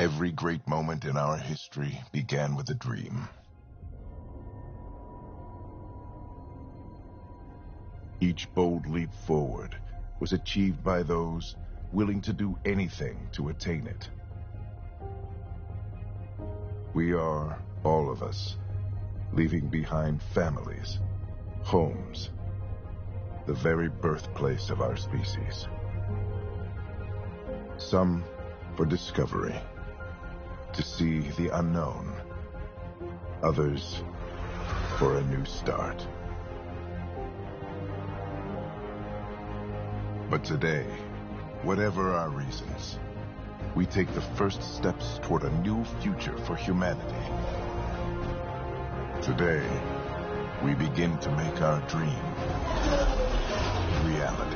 Every great moment in our history began with a dream. Each bold leap forward was achieved by those willing to do anything to attain it. We are, all of us, leaving behind families, homes, the very birthplace of our species. Some for discovery, to see the unknown. Others for a new start. But today, whatever our reasons, we take the first steps toward a new future for humanity. Today, we begin to make our dream reality.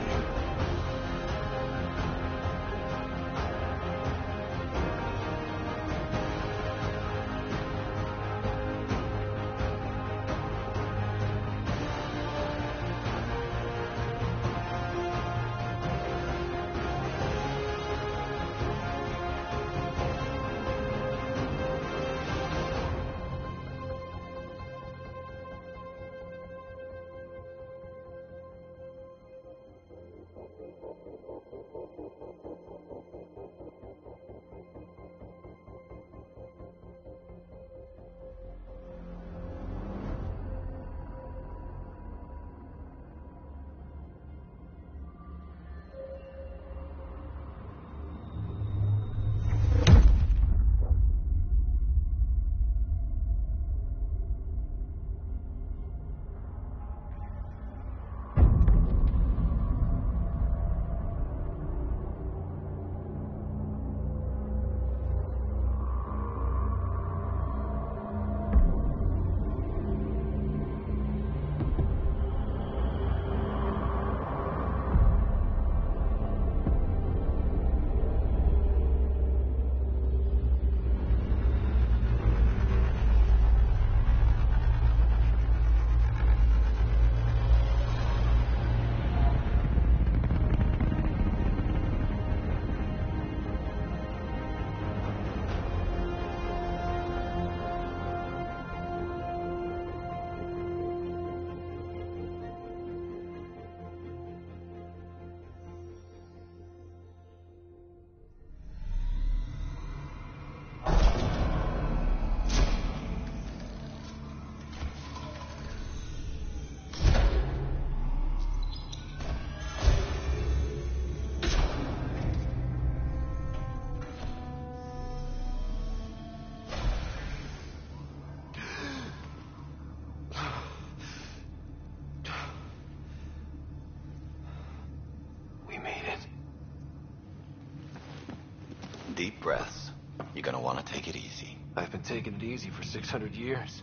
Deep breaths. You're gonna want to take it easy. I've been taking it easy for 600 years.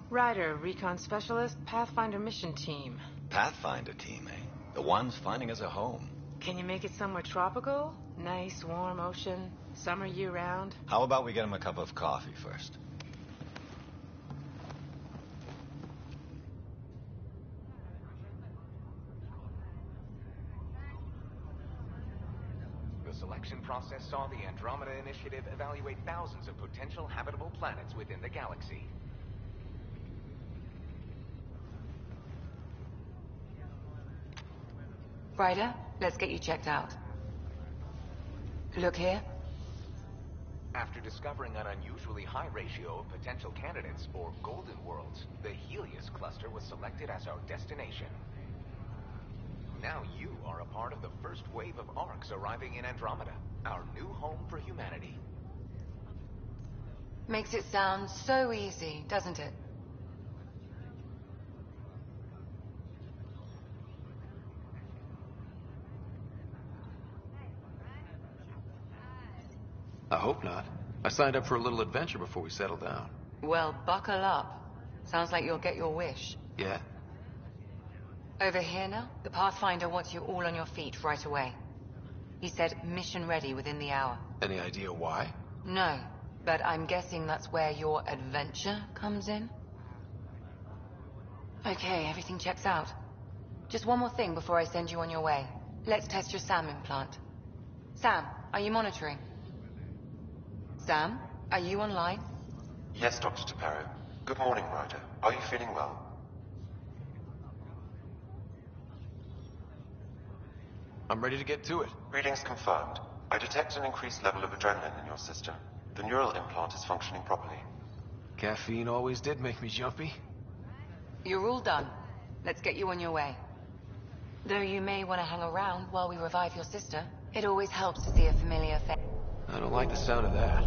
Ryder, recon specialist, Pathfinder mission team. Pathfinder team, eh? The ones finding us a home. Can you make it somewhere tropical? Nice, warm ocean, summer year-round? How about we get him a cup of coffee first? The selection process saw the Andromeda Initiative evaluate thousands of potential habitable planets within the galaxy. Ryder, let's get you checked out. Look here. After discovering an unusually high ratio of potential candidates, or golden worlds, the Helios cluster was selected as our destination. Now you are a part of the first wave of arcs arriving in Andromeda, our new home for humanity. Makes it sound so easy, doesn't it? I hope not. I signed up for a little adventure before we settle down. Well, buckle up. Sounds like you'll get your wish. Yeah? Over here now, the Pathfinder wants you all on your feet right away. He said mission ready within the hour. Any idea why? No, but I'm guessing that's where your adventure comes in. Okay, everything checks out. Just one more thing before I send you on your way. Let's test your SAM implant. Sam, are you monitoring? Sam, are you online? Yes, Dr. Taparo. Good morning, Ryder. Are you feeling well? I'm ready to get to it. Readings confirmed. I detect an increased level of adrenaline in your system. The neural implant is functioning properly. Caffeine always did make me jumpy. You're all done. Let's get you on your way. Though you may want to hang around while we revive your sister. It always helps to see a familiar face. I don't like the sound of that.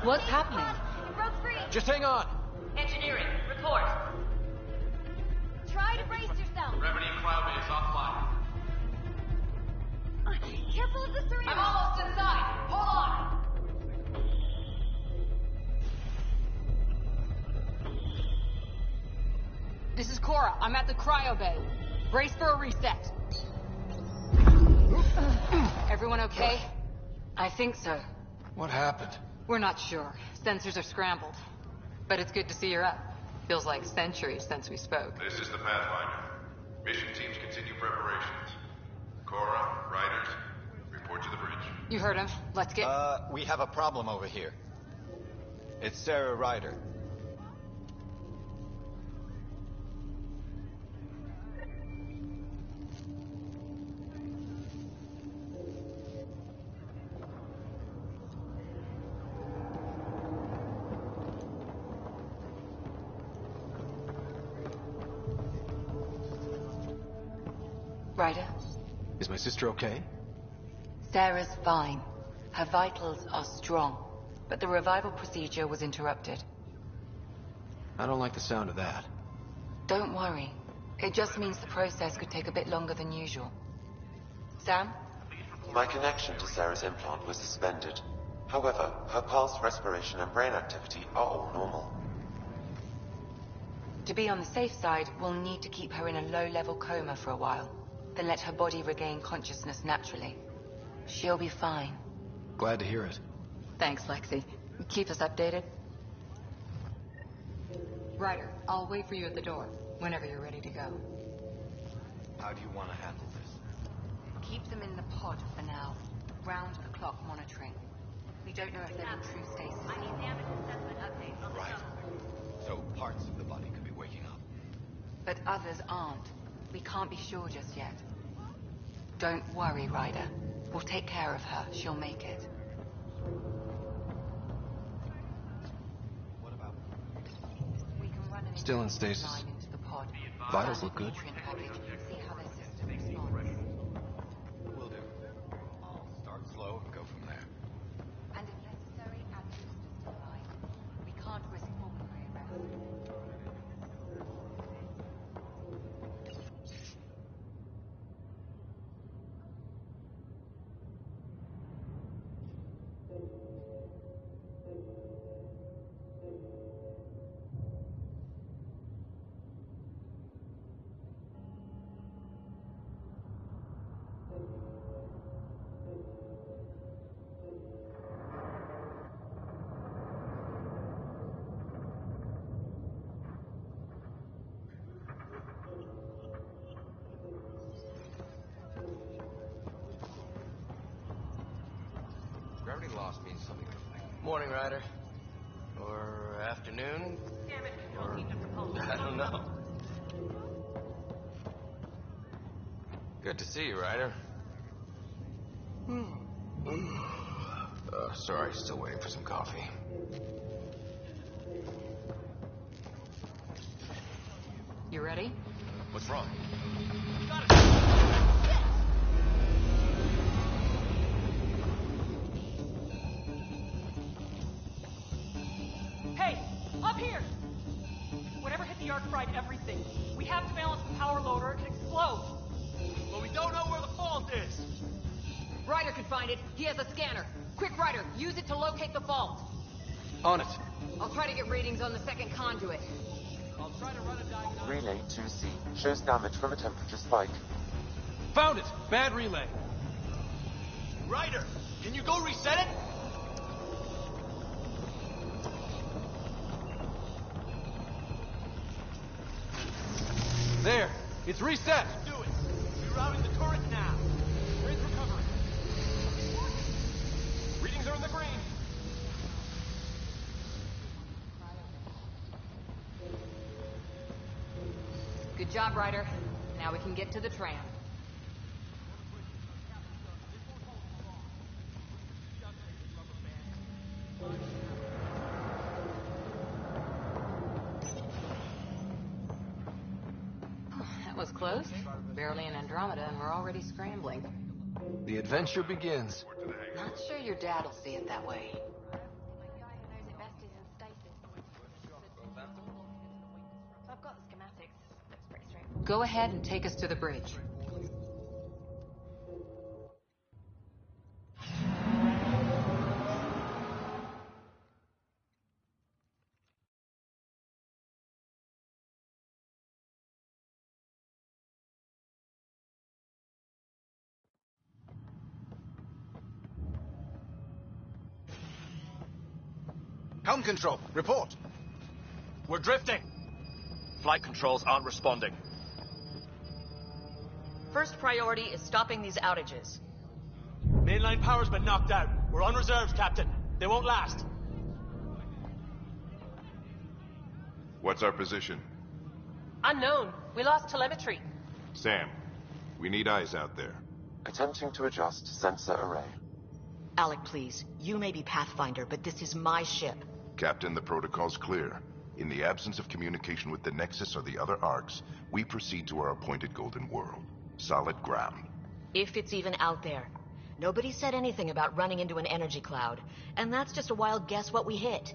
What's happening? It broke free. Just hang on. Engineering, report. Try to brace yourself. Remedy cloud base offline. Careful of the syringe. I'm almost inside. Hold on. This is Cora. I'm at the cryo bay. Brace for a reset. Everyone okay? I think so. What happened? We're not sure. Sensors are scrambled. But it's good to see you're up. Feels like centuries since we spoke. This is the Pathfinder. Mission teams continue preparations. Cora, Riders, report to the bridge. You heard him. Let's get... We have a problem over here. It's Sarah Ryder. Ryder, Is my sister okay? Sarah's fine. Her vitals are strong. But the revival procedure was interrupted. I don't like the sound of that. Don't worry. It just means the process could take a bit longer than usual. Sam? My connection to Sarah's implant was suspended. However, her pulse, respiration, and brain activity are all normal. To be on the safe side, we'll need to keep her in a low-level coma for a while. Then let her body regain consciousness naturally. She'll be fine. Glad to hear it. Thanks, Lexi. Keep us updated. Ryder, I'll wait for you at the door, whenever you're ready to go. How do you want to handle this? Keep them in the pod for now. Round-the-clock monitoring. We don't know if they're in true stasis. I need damage assessment updates on the Right. So parts of the body could be waking up. But others aren't. We can't be sure just yet. Don't worry, Ryder. We'll take care of her. She'll make it. What about... We can run an Still in intelligence stasis. line into the pod. Vitals look good. Nutrient package. See how their system responds. Will do. I'll start slow and go from there. And if necessary, add boosters to the line. We can't risk pulmonary arrest. Gravity loss means something. Morning, Ryder. Or afternoon. damage control team to propose. I don't know. Good to see you, Ryder. Sorry, still waiting for some coffee. You ready? What's wrong? Hey, up here! Whatever hit the arc fried everything. We have to balance the power load or it could explode. But we don't know where the fault is. Ryder could find it. He has a scanner. Quick, Ryder, use it to locate the fault. On it. I'll try to get readings on the second conduit. I'll try to run a diagnostic. Relay 2C. Shows damage from a temperature spike. Found it! Bad relay. Ryder, can you go reset it? There! It's reset! Do it! Rerouting the turret now! Grid's recovering. Readings are in the green. Good job, Ryder. Now we can get to the tram. That was close. Barely in Andromeda, and we're already scrambling. The adventure begins. Not sure your dad'll see it that way. I've got the schematics. Looks pretty straightforward. Go ahead and take us to the bridge. Helm control, report. We're drifting. Flight controls aren't responding. First priority is stopping these outages. Mainline power's been knocked out. We're on reserves, Captain. They won't last. What's our position? Unknown. We lost telemetry. Sam, we need eyes out there. Attempting to adjust sensor array. Alec, please. You may be Pathfinder, but this is my ship. Captain, the protocol's clear. In the absence of communication with the Nexus or the other arcs, we proceed to our appointed Golden World. Solid ground. If it's even out there. Nobody said anything about running into an energy cloud, and that's just a wild guess what we hit.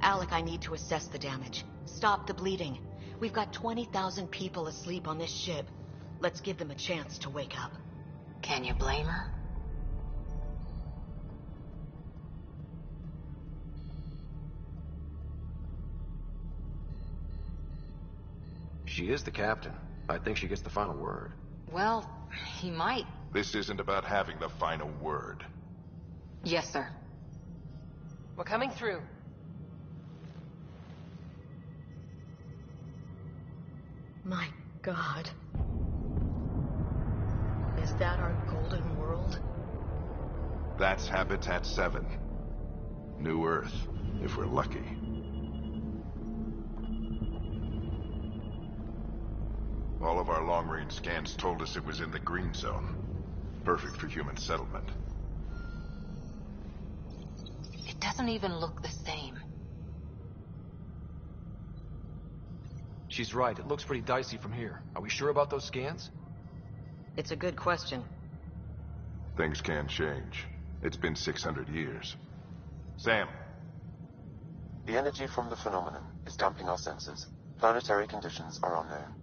Alec, I need to assess the damage. Stop the bleeding. We've got 20,000 people asleep on this ship. Let's give them a chance to wake up. Can you blame her? She is the captain. I think she gets the final word. Well, he might. This isn't about having the final word. Yes, sir. We're coming through. My God. Is that our Golden World? That's Habitat 7. New Earth, if we're lucky. All of our long-range scans told us it was in the green zone. Perfect for human settlement. It doesn't even look the same. She's right. It looks pretty dicey from here. Are we sure about those scans? It's a good question. Things can change. It's been 600 years. Sam. The energy from the phenomenon is damping our sensors. Planetary conditions are unknown.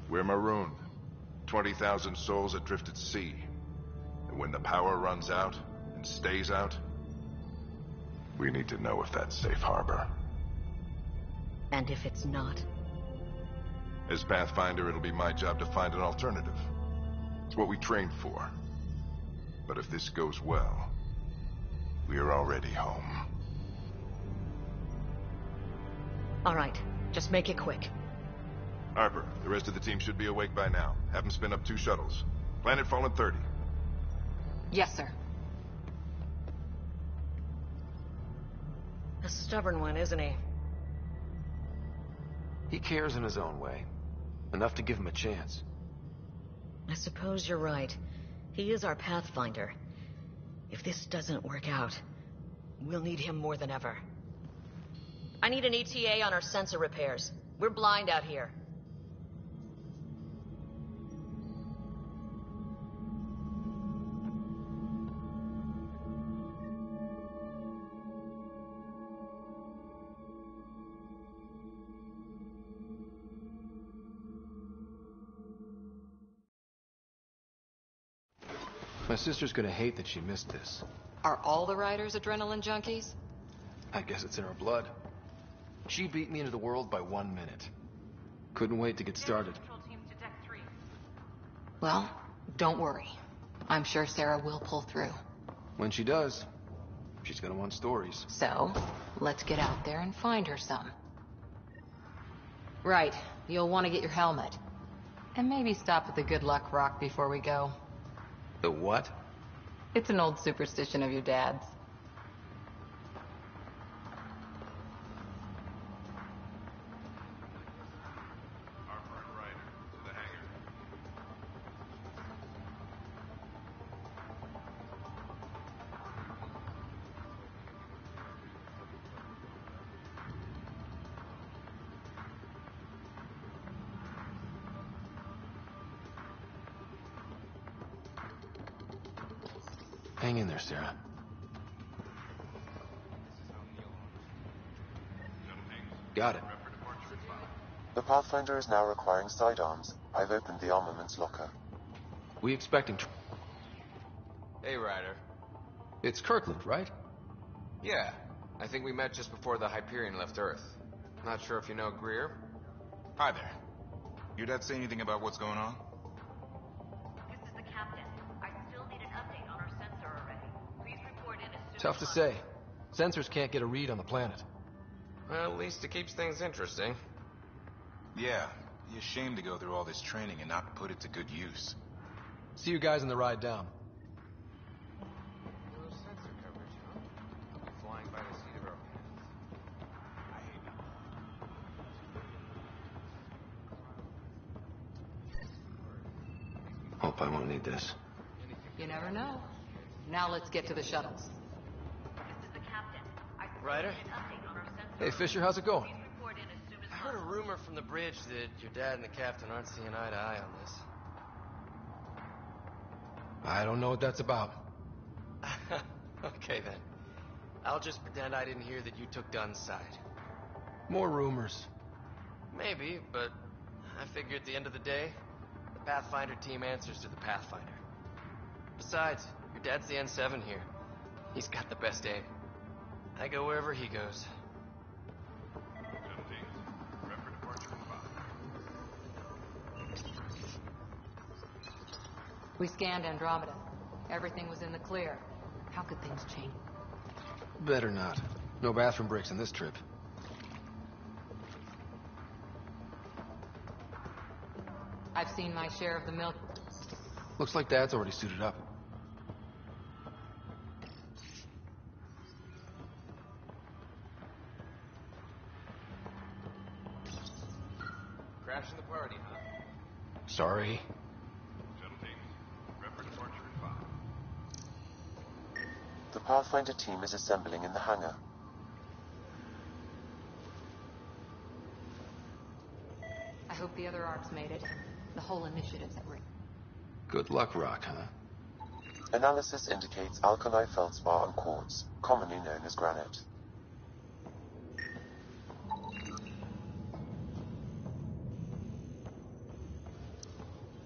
We're marooned. 20,000 souls adrift at sea. And when the power runs out, and stays out, we need to know if that's safe harbor. And if it's not? As Pathfinder, it'll be my job to find an alternative. It's what we trained for. But if this goes well, we're already home. All right, just make it quick. Harper, the rest of the team should be awake by now. Have them spin up 2 shuttles. Planet Fallen 30. Yes, sir. A stubborn one, isn't he? He cares in his own way. Enough to give him a chance. I suppose you're right. He is our Pathfinder. If this doesn't work out, we'll need him more than ever. I need an ETA on our sensor repairs. We're blind out here. My sister's gonna hate that she missed this. Are all the riders adrenaline junkies? I guess it's in her blood. She beat me into the world by 1 minute. Couldn't wait to get started. Control team to deck 3. Well, don't worry. I'm sure Sarah will pull through. When she does, she's gonna want stories. So, let's get out there and find her some. Right, you'll want to get your helmet. And maybe stop at the Good Luck Rock before we go. The what? It's an old superstition of your dad's. Harper and Ryder, to the hangar. Hang in there, Sarah. Got it. The Pathfinder is now requiring sidearms. I've opened the armaments locker. We expecting... Hey, Ryder. It's Kirkland, right? Yeah, I think we met just before the Hyperion left Earth. Not sure if you know Greer. Hi there. Your dad say anything about what's going on? This is the captain. I still need an update on our sensor array. Please report in as soon Tough to as say. Sensors can't get a read on the planet. Well, at least it keeps things interesting. Yeah, be ashamed to go through all this training and not put it to good use. See you guys on the ride down. No sensor coverage, huh? We'll be flying by the seat of our pants. Hope I won't need this. You never know. Now let's get to the shuttles. This is the captain. I still Ryder? need an update on our sensor Hey, array. Fisher, how's it going? Please report in as soon as I heard a possible. rumor from the bridge that your dad and the captain aren't seeing eye to eye on this. I don't know what that's about. Okay, then. I'll just pretend I didn't hear that you took Dunn's side. More rumors. Maybe, but I figure at the end of the day, the Pathfinder team answers to the Pathfinder. Besides, your dad's the N7 here. He's got the best aim. I go wherever he goes. Prep for departure in 5. We scanned Andromeda. Everything was in the clear. How could things change? Better not. No bathroom breaks on this trip. I've seen my share of the milk. Looks like Dad's already suited up. Crashing the party, huh? Sorry. Shuttle teams, prep for departure in 5. The Pathfinder team is assembling in the hangar. I hope the other arcs made it. The whole initiative's at risk. Good luck, Rock, huh? Analysis indicates alkali feldspar and quartz, commonly known as granite.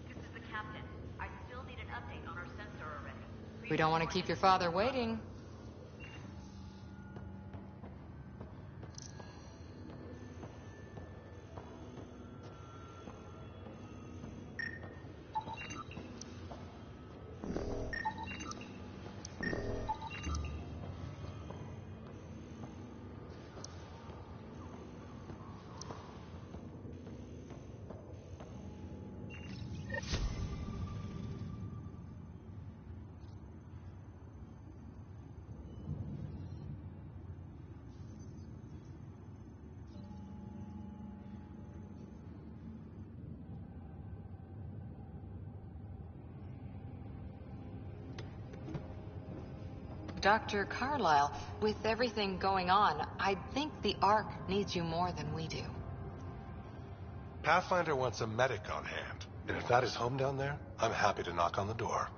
This is the captain. I still need an update on our sensor array. Please We don't want to report keep in your as father soon as waiting. Dr. Carlyle, with everything going on, I think the Ark needs you more than we do. Pathfinder wants a medic on hand, and if that is home down there, I'm happy to knock on the door.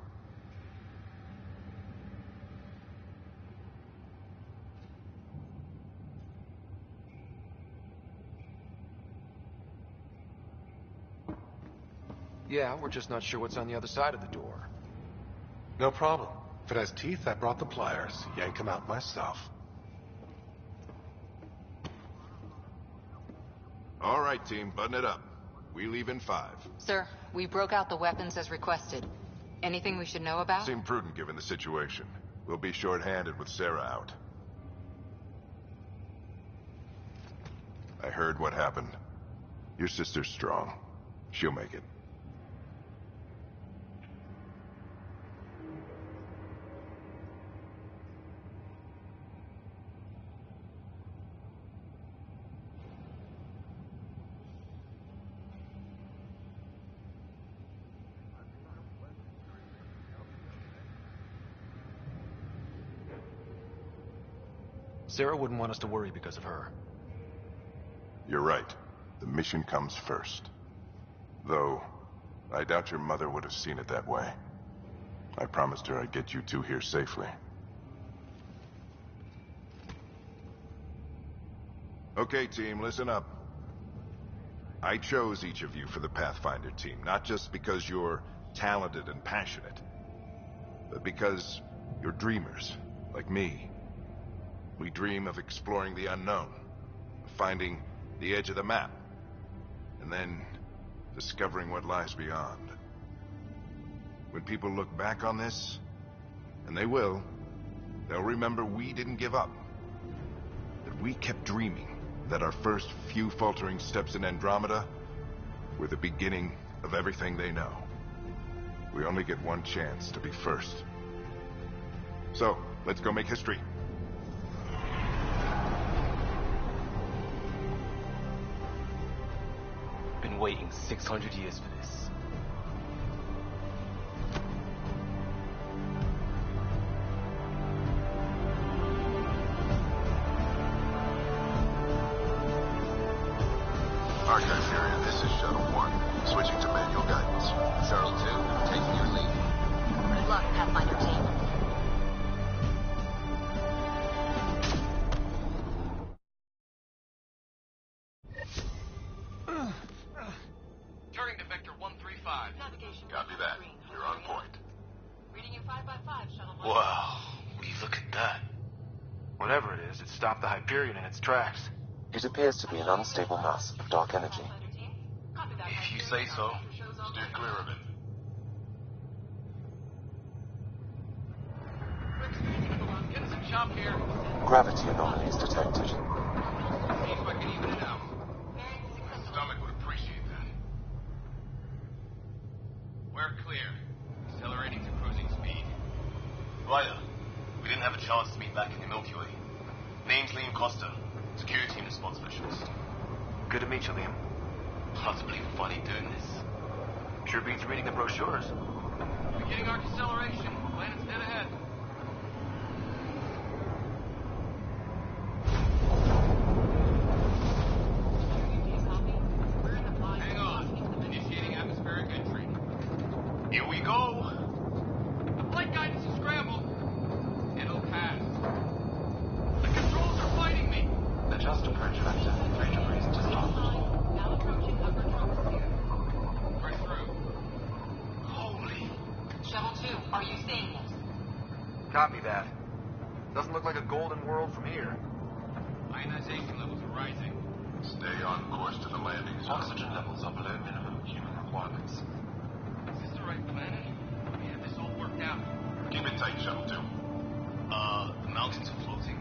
Yeah, we're just not sure what's on the other side of the door. No problem. If it has teeth, I brought the pliers. Yank them out myself. All right, team, button it up. We leave in 5. Sir, we broke out the weapons as requested. Anything we should know about? Seemed prudent given the situation. We'll be short-handed with Sarah out. I heard what happened. Your sister's strong. She'll make it. Sarah wouldn't want us to worry because of her. You're right. The mission comes first. Though, I doubt your mother would have seen it that way. I promised her I'd get you two here safely. Okay, team, listen up. I chose each of you for the Pathfinder team, not just because you're talented and passionate, but because you're dreamers, like me. We dream of exploring the unknown, of finding the edge of the map, and then discovering what lies beyond. When people look back on this, and they will, they'll remember we didn't give up. That we kept dreaming, that our first few faltering steps in Andromeda were the beginning of everything they know. We only get one chance to be first. So, let's go make history. Been waiting 600 years for this. Archive area, this is Shuttle 1. Switching to manual guidance. Shuttle 2, taking your lead. Good luck, Pathfinder team. Turning to Vector 135. Navigation. Copy that. You're on point. Reading you 5x5, Shuttle 1. Wow, will you look at that? Whatever it is, it stopped the Hyperion in its tracks. It appears to be an unstable mass of dark energy. Pathfinder team. Copy that. If you say so. Steer clear of it. Get us a chop here. Gravity anomalies detected. See if I can even it out. Stomach would appreciate that. We're clear. Accelerating to cruising speed. Ryder, we didn't have a chance to meet back in the Milky Way. Name's Liam Costa, security and response specialist. Good to meet you, Liam. Possibly funny doing this. Sure beats reading the brochures. Beginning our deceleration. Planet's dead ahead. Hang on. Initiating atmospheric entry. Here we go! The flight guidance is scrambled. It'll pass. The controls are fighting me. Adjust approach vector 3 degrees to start. Now approaching upper troposphere. Press through. Holy. Shuttle 2, are you seeing this? Copy that. Doesn't look like a golden world from here. Ionization levels are rising. Stay on course to the landing zone. Oxygen levels are below minimum human requirements. Is this the right planet? We have this all worked out. Keep it tight, Shuttle 2. The mountains are floating.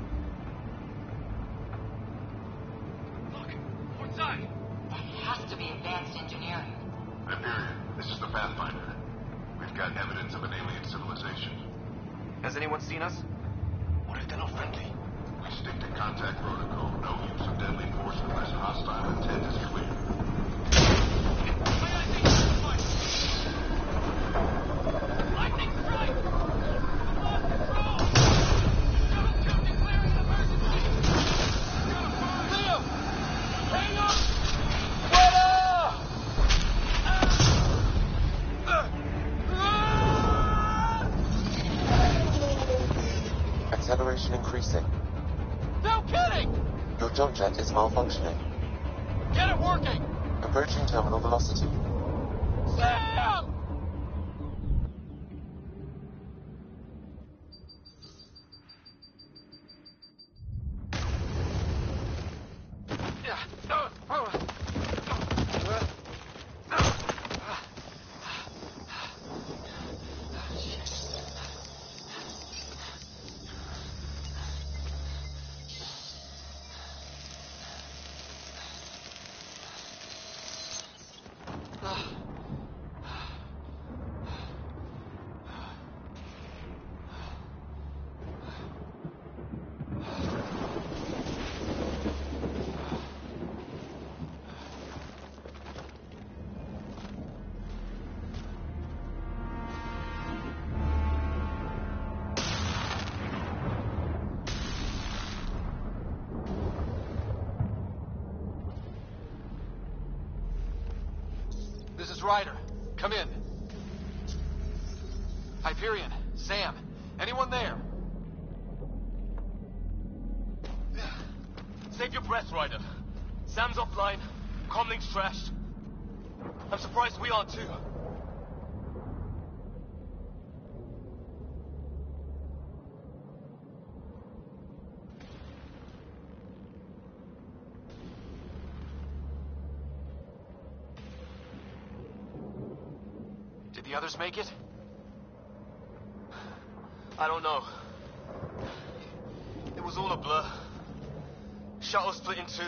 Look, port side. That has to be advanced engineering. Hyperion, this is the Pathfinder. We've got evidence of an alien civilization. Has anyone seen us? What if they're not friendly? We stick to contact protocol. No use of deadly force unless hostile intent is clear. Lightning strike! We've lost control! Shuttle 2 declaring an emergency! Leo! Hang on! Acceleration increasing. No kidding! Your jump jet is malfunctioning. Get it working! Approaching terminal velocity. Sam! Ryder. Come in. Hyperion, Sam, anyone there? Save your breath, Ryder. Sam's offline. Comlink's trashed. I'm surprised we aren't too. Did the others make it? I don't know. It was all a blur. Shuttle split in two.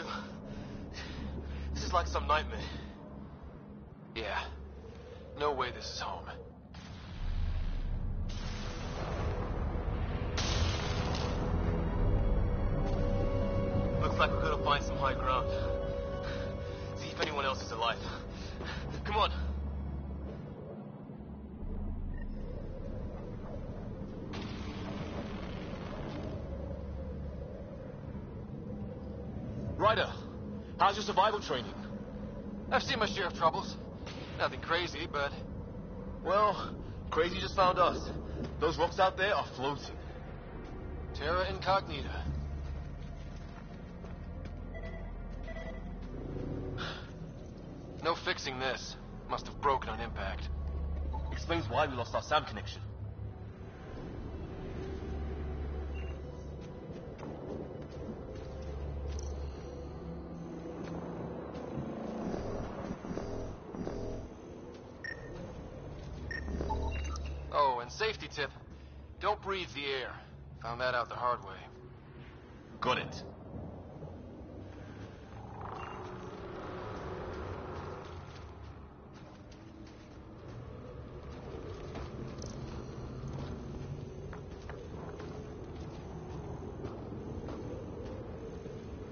This is like some nightmare. Yeah. No way this is home. Looks like we're gonna find some high ground. See if anyone else is alive. Come on. Ryder, how's your survival training? I've seen my share of troubles. Nothing crazy, but... Well, crazy just found us. Those rocks out there are floating. Terra Incognita. No fixing this. Must have broken on impact. Explains why we lost our SAM connection. Oh, and safety tip. Don't breathe the air. Found that out the hard way. Got it.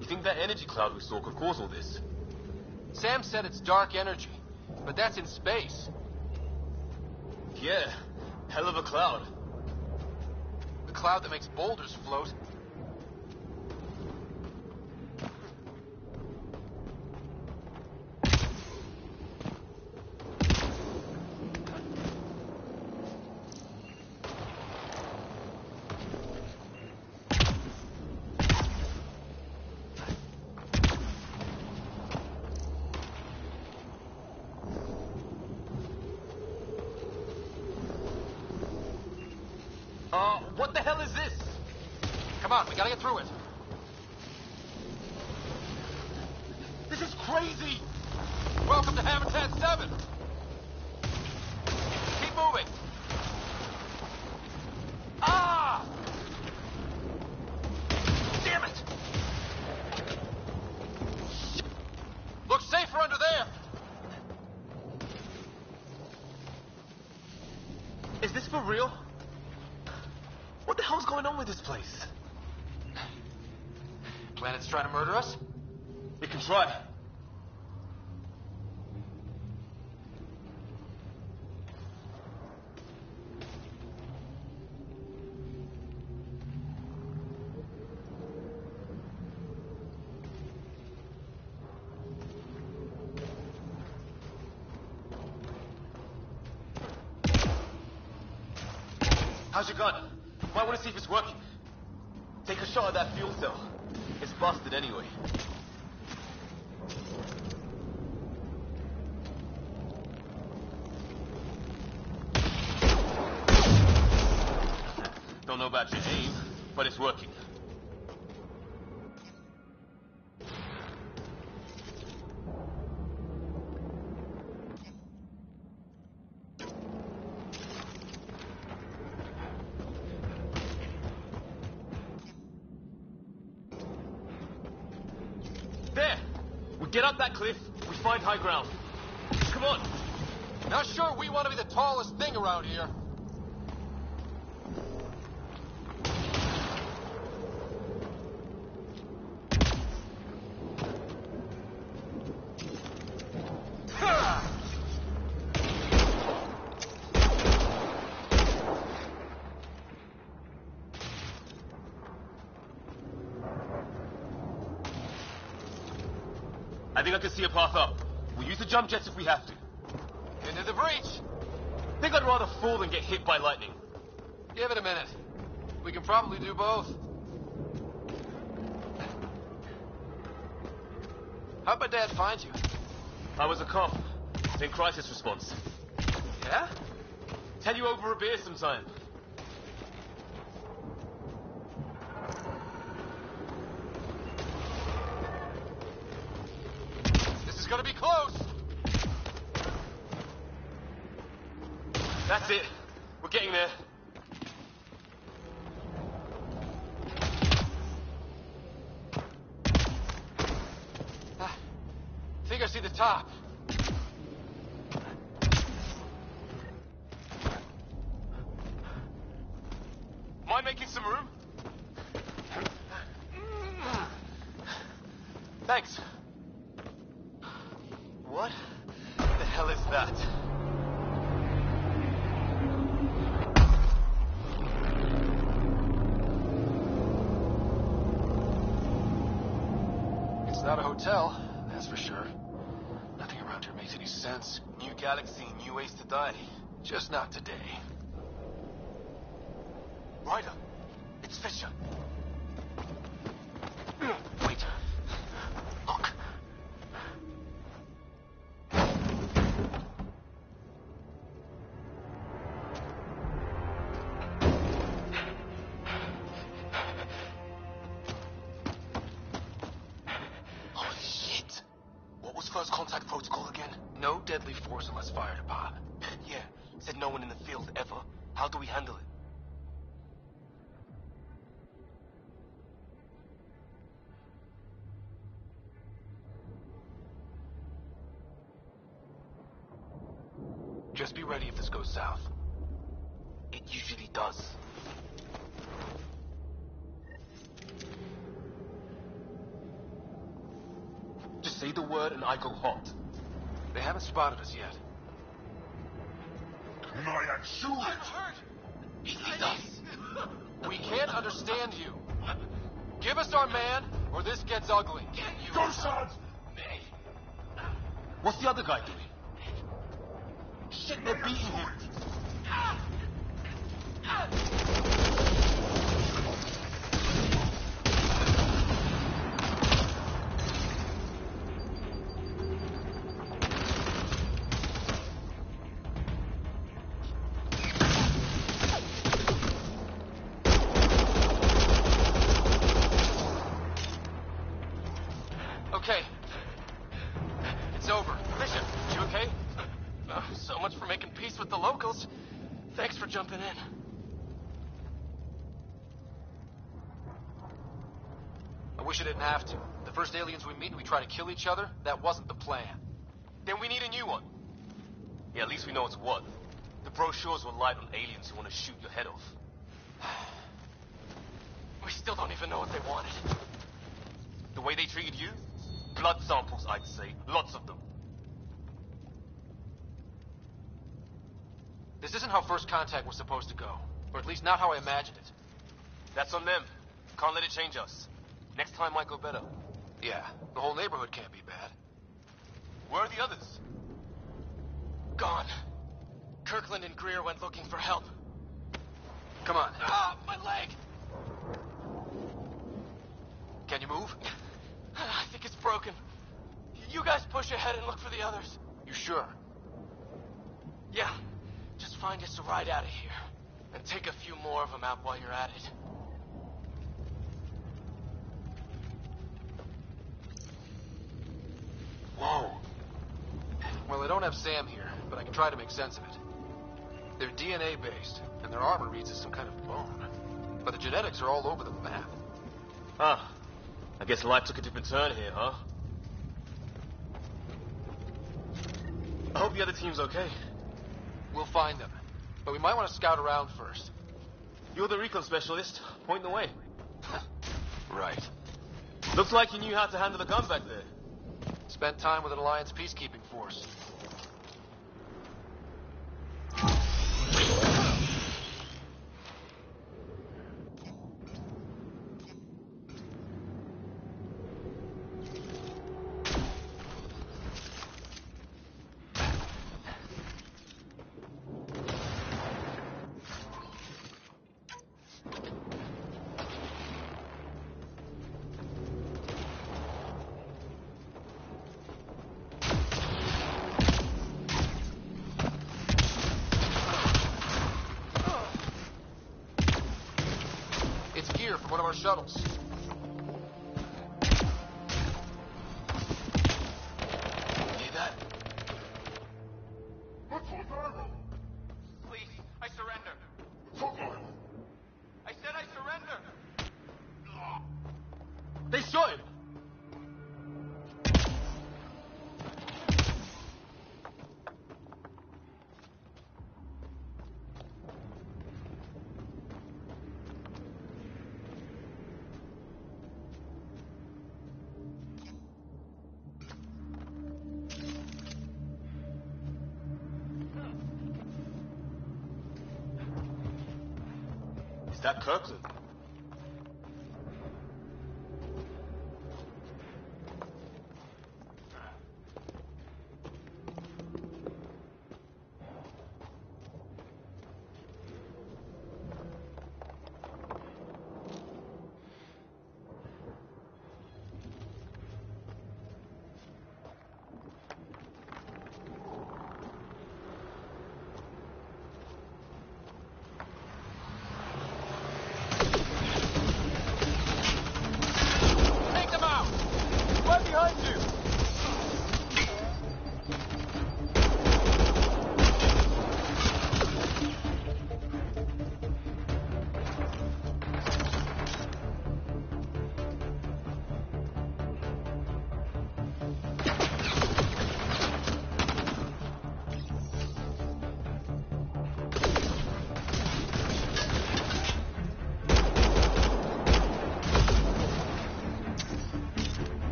You think that energy cloud we saw could cause all this? Sam said it's dark energy, but that's in space. Yeah, hell of a cloud. The cloud that makes boulders float. What the hell is this? Come on, we gotta get through it. This is crazy! Welcome to Habitat 7. Keep moving. Ah! Damn it! Looks safer under there. Is this for real? What the hell's going on with this place? Planet's trying to murder us? It can try. How's your gun? Might want to see if it's working. Take a shot at that fuel cell. It's busted anyway. Don't know about your aim, but it's working. There! We get up that cliff, we find high ground. Come on! Not sure we want to be the tallest thing around here. I think I can see a path up. We'll use the jump jets if we have to. breach! Think I'd rather fall than get hit by lightning. Give it a minute. We can probably do both. How'd my dad find you? I was a cop in crisis response. Yeah? Tell you over a beer sometime. This is gonna be close! That's it. We're getting there. I think I see the top. Mind making some room? Thanks. What the hell is that? It's not a hotel, that's for sure. Nothing around here makes any sense. New galaxy, new ways to die. Just not today. Ryder, it's Fisher. Wait. Look. Holy shit. What was first contact protocol again? No deadly force unless fired upon. Yeah, said no one in the field ever. How do we handle it? Just be ready if this goes south. It usually does. Just say the word and I go hot. They haven't spotted us yet. I'm hurt! He sees us! We can't understand you. Give us our man, or this gets ugly. Go, Sarge! What's the other guy doing? Shit, they're beating him. Okay. It's over. Fisher, you okay? So much for making peace with the locals. Thanks for jumping in. I wish I didn't have to. The first aliens we meet and we try to kill each other, that wasn't the plan. Then we need a new one. Yeah, at least we know it's what. The brochures were light on aliens who want to shoot your head off. We still don't even know what they wanted. The way they treated you? Blood samples, I'd say. Lots of them. This isn't how first contact was supposed to go. Or at least not how I imagined it. That's on them. Can't let it change us. Next time might go better. Yeah, the whole neighborhood can't be bad. Where are the others? Gone. Kirkland and Greer went looking for help. Come on. Ah, my leg! Can you move? I think it's broken. You guys push ahead and look for the others. You sure? Yeah. Just find us a ride out of here. And take a few more of them out while you're at it. Whoa. Well, I don't have Sam here, but I can try to make sense of it. They're DNA based, and their armor reads as some kind of bone. But the genetics are all over the map. Ah, I guess life took a different turn here, huh? I hope the other team's okay. We'll find them. But we might want to scout around first. You're the recon specialist. Point the way. Right. Looks like you knew how to handle a gun back there. Spent time with an Alliance peacekeeping force. from one of our shuttles. See that? Please, I surrender. I said I surrender. They shot him. Is that Kirkland?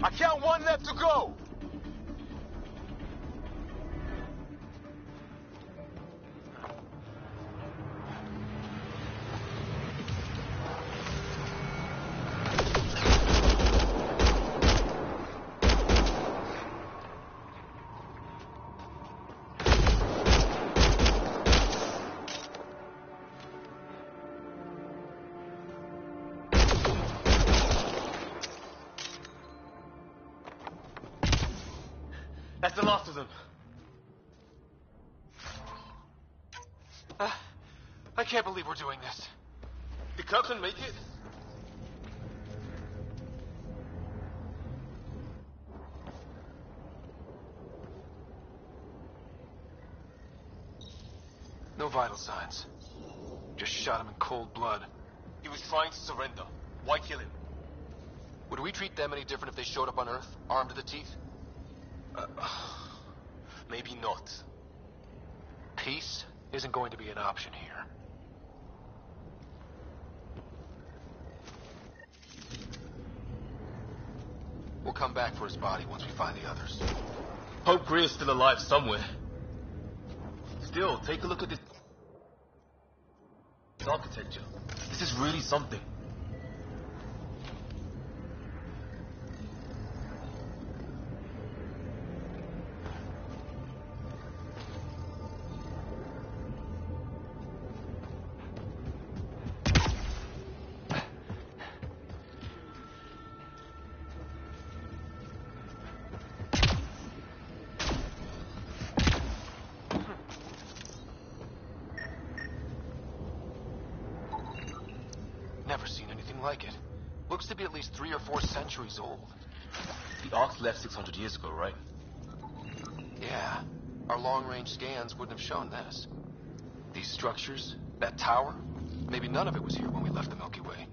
I count one left to go. That's the last of them. I can't believe we're doing this. Did Kirkland make it? No vital signs. Just shot him in cold blood. He was trying to surrender. Why kill him? Would we treat them any different if they showed up on Earth, armed to the teeth? Maybe not. Peace isn't going to be an option here. We'll come back for his body once we find the others. Hope Greer's still alive somewhere. Still, take a look at this architecture. This is really something. Never seen anything like it. Looks to be at least 3 or 4 centuries old. The Ark left 600 years ago, right? Yeah. Our long-range scans wouldn't have shown this. These structures, that tower, maybe none of it was here when we left the Milky Way.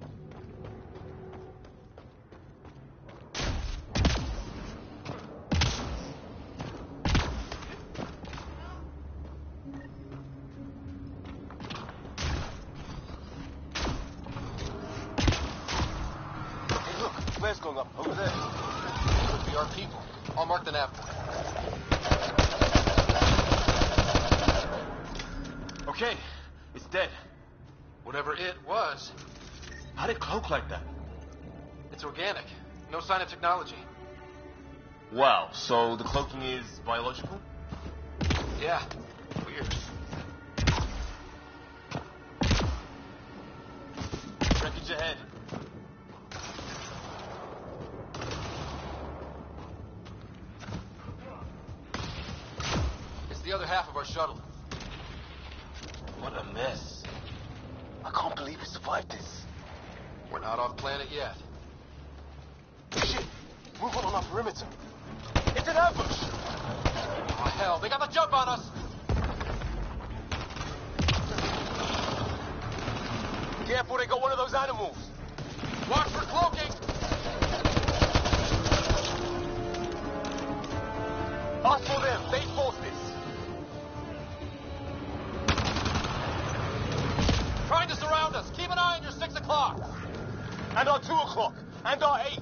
Flares going up over there. Could be our people. I'll mark the nav point. Okay, it's dead. Whatever it was, How did it cloak like that? it's organic. No sign of technology. Wow, so the cloaking is biological? Yeah. Weird. Wreckage ahead. It's the other half of our shuttle. What a mess. I can't believe we survived this. We're not off planet yet. Shit! Movement on our perimeter. It's an ambush! Oh, hell, they got the jump on us! Careful, they got one of those animals. Watch for cloaking! Ask for them, they forced this. Trying to surround us. Keep an eye on your 6 o'clock. And our 2 o'clock. And our 8.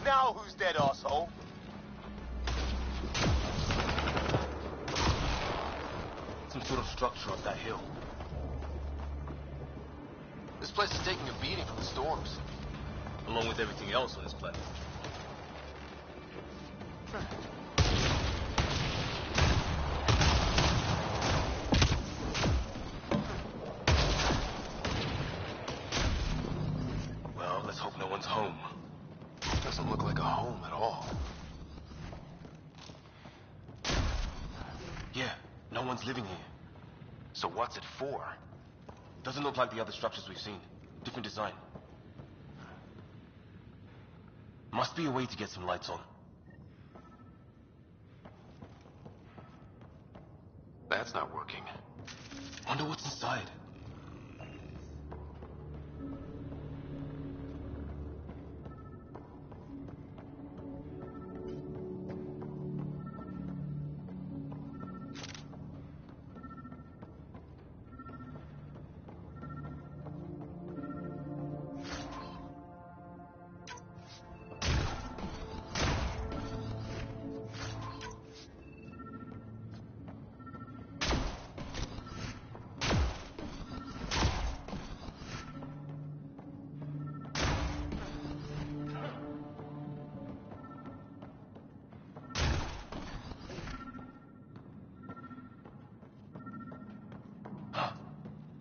Now who's dead, arsehole? Some sort of structure up that hill. This place is taking a beating from the storms. Along with everything else on this planet. Well, let's hope no one's home. Doesn't look like a home at all. Yeah, no one's living here. So what's it for? Doesn't look like the other structures we've seen. Different design. Must be a way to get some lights on. That's not working. Wonder what's inside.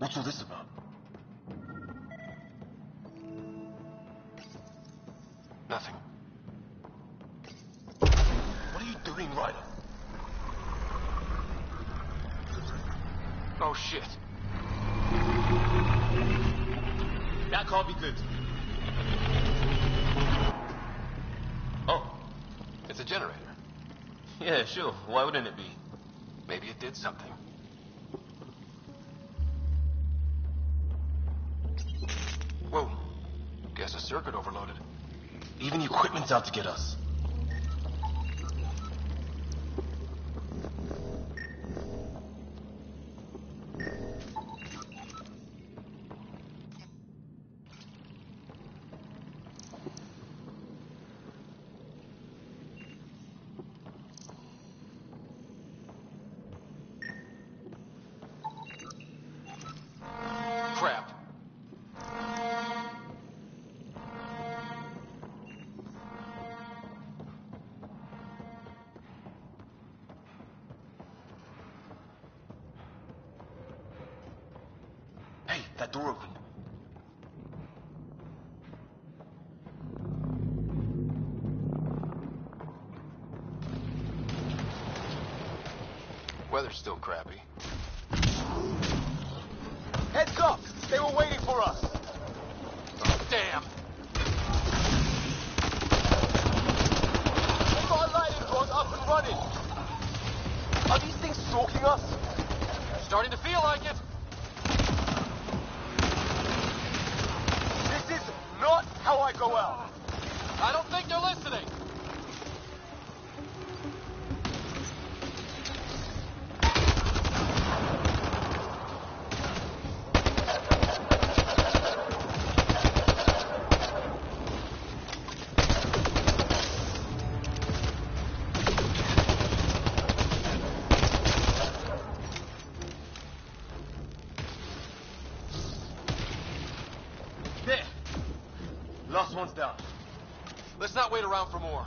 What's all this about? Nothing. What are you doing, Ryder? Oh, shit. That can't be good. Oh. It's a generator. Yeah, sure. Why wouldn't it be? Maybe it did something. Whoa. Guess a circuit overloaded. Even the equipment's out to get us. Crap. Hey, that door opened. Weather's still crappy. Heads up! They were waiting for us! Oh, damn! We've got a lighting rod up and running! Are these things stalking us? Starting to feel like it. This is not how I go out! I don't think they're listening. There! one's down. Let's not wait around for more.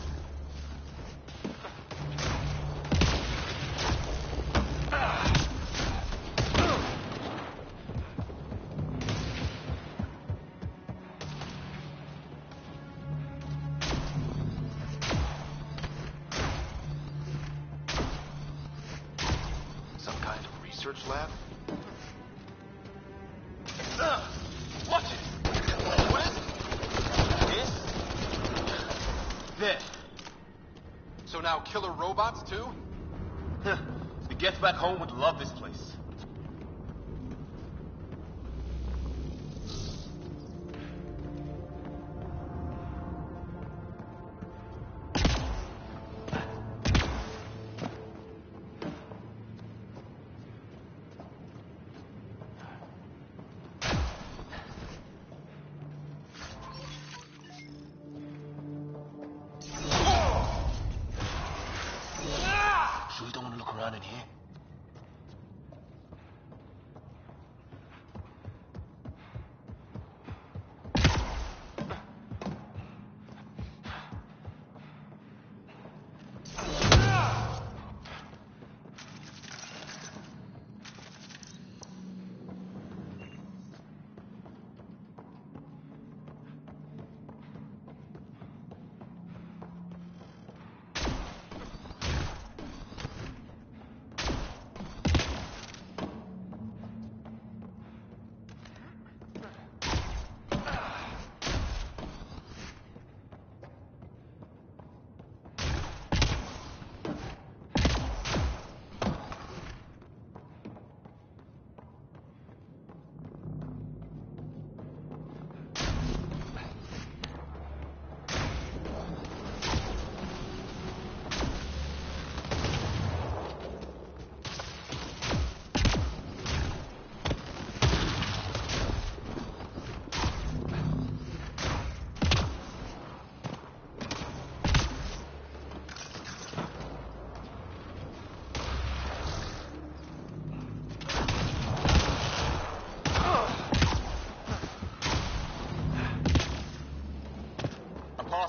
Some kind of research lab? Watch it! What is it? This? There. So now killer robots too? The Gets back home would love this place. Sure you don't want to look around in here?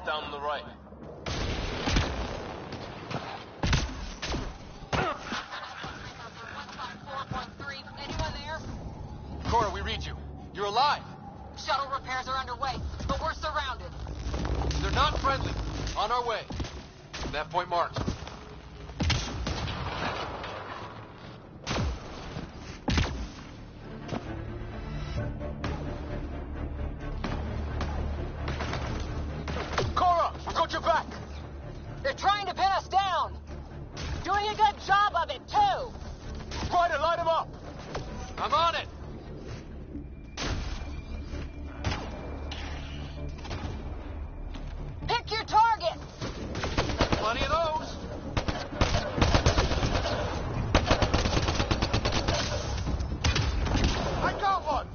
Down on the right. Anyone there? Cora, we read you. You're alive. Shuttle repairs are underway, but we're surrounded. They're not friendly. On our way. That point marked. Cora, we got your back. They're trying to pin us down. Doing a good job of it, too. Ryder, light him up. I'm on it. Pick your target. Plenty of those. I got one.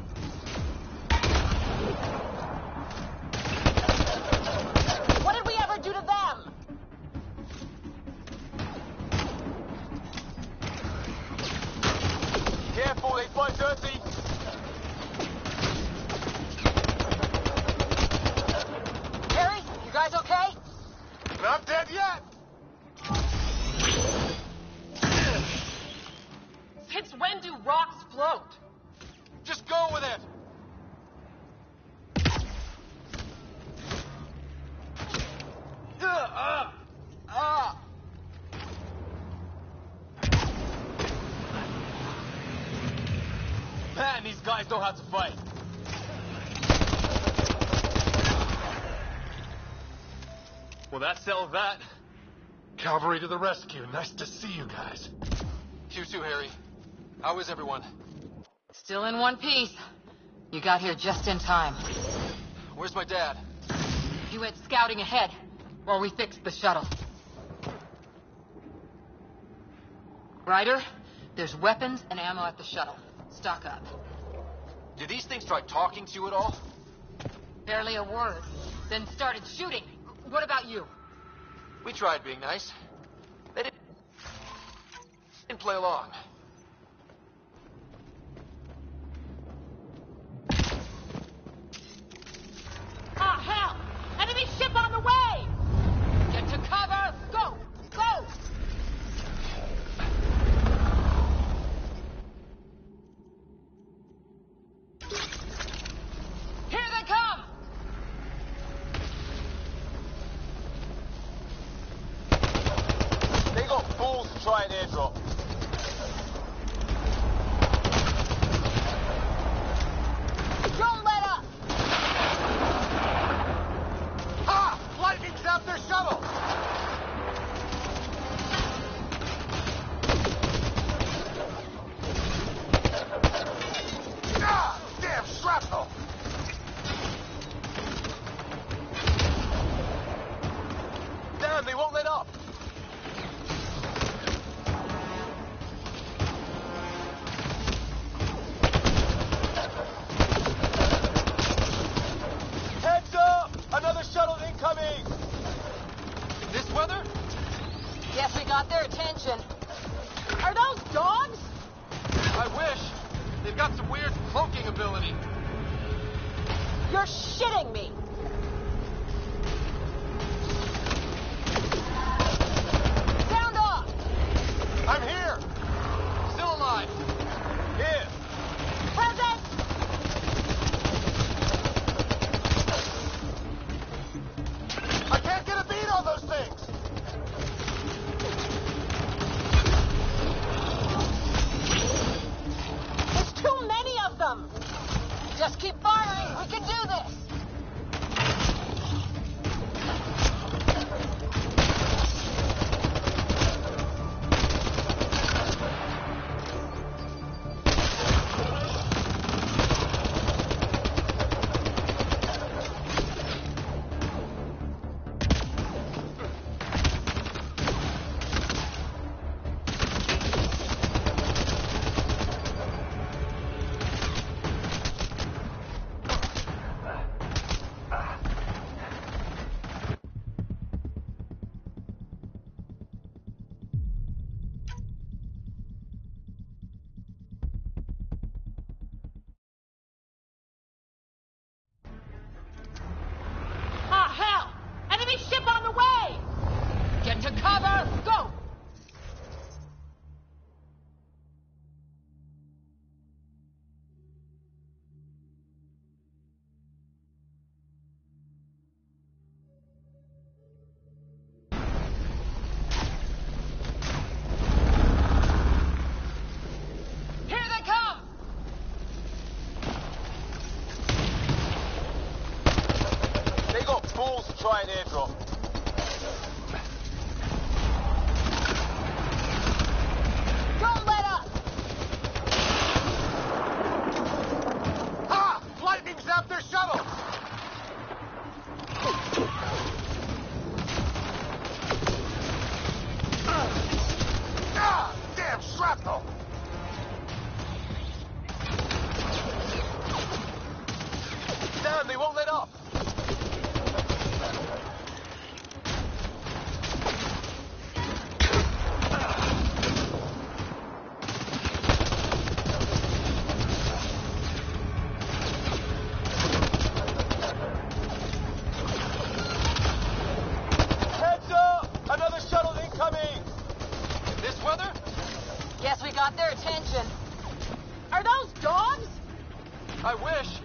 What did we ever do to them? Careful, they fight dirty. Harry, you guys okay? Not dead yet. Since when do rocks float? Just go with it. Man, these guys know how to fight. Well, that settled that. Cavalry to the rescue. Nice to see you guys. You too, Harry. How is everyone? Still in one piece. You got here just in time. Where's my dad? He went scouting ahead while we fixed the shuttle. Ryder, there's weapons and ammo at the shuttle. Stock up. Did these things try talking to you at all? Barely a word. Then started shooting. What about you? We tried being nice. They didn't play along. Ah, hell! cloaking ability. You're shitting me! Sound off! I'm here! Still alive. Here. Present! I can't get a beat on those things! There's too many of them! Just keep firing! We can do this! Ah, hell! Enemy ship on the way! Get to cover! Go! Here they come! They got fools to try and airdrop. Don't let up! Ha! Lightning zapped their shuttle! Ah! Damn shrapnel! Damn, they won't let up! Heads up! Another shuttle incoming! This weather? Guess we got their attention. Are those dogs? I wish.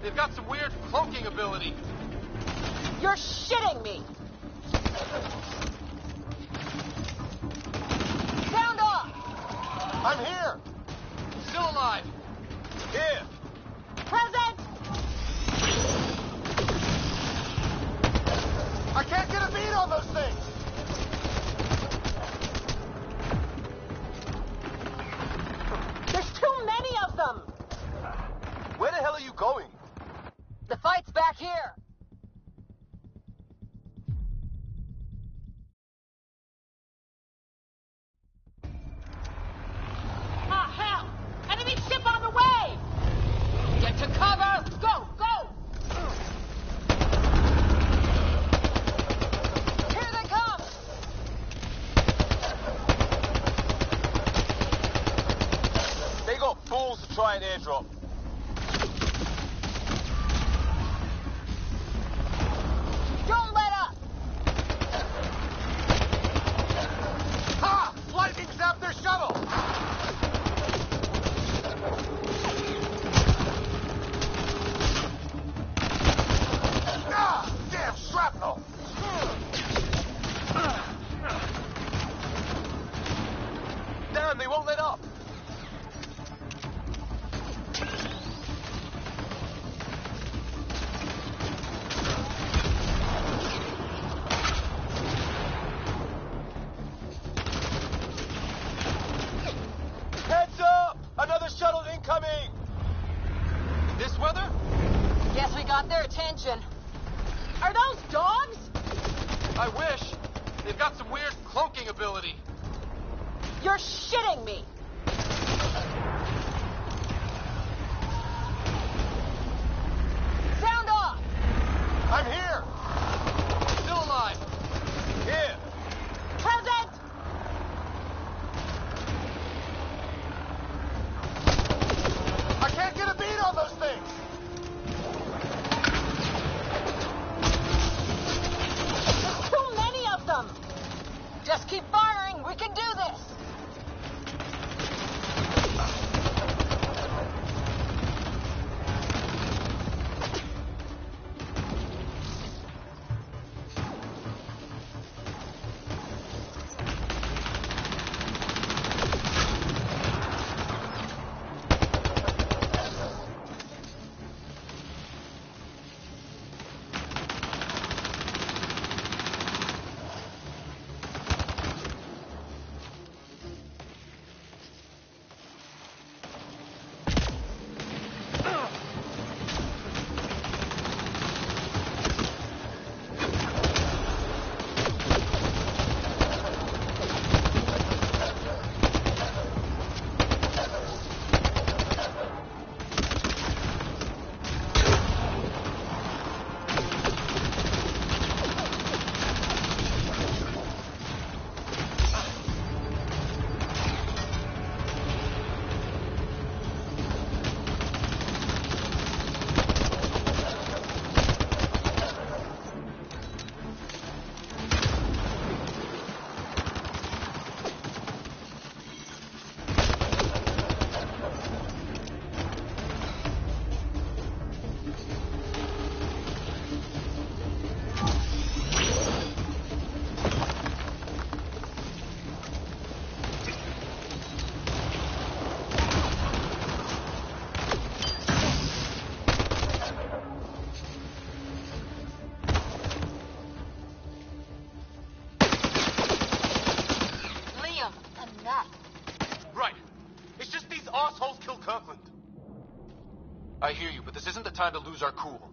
They've got some weird cloaking ability. You're shitting me! Sound off! I'm here! Still alive. Here. Present! I can't get a beat on those things! There's too many of them! Where the hell are you going? The fight's back here! Ah, hell! Enemy ship on the way! Get to cover! Go, go! Here they come! They got fools to try and airdrop. Don't let up! Ha! Lightning zapped their shuttle! Ah! Damn shrapnel! Damn, they won't let up! Heads up! Another shuttle incoming! This weather? Guess we got their attention. Are those dogs? I wish. They've got some weird cloaking ability. You're shitting me! Sound off! I'm here! Still alive. Here. Present! I can't get a beat I hear you, but this isn't the time to lose our cool.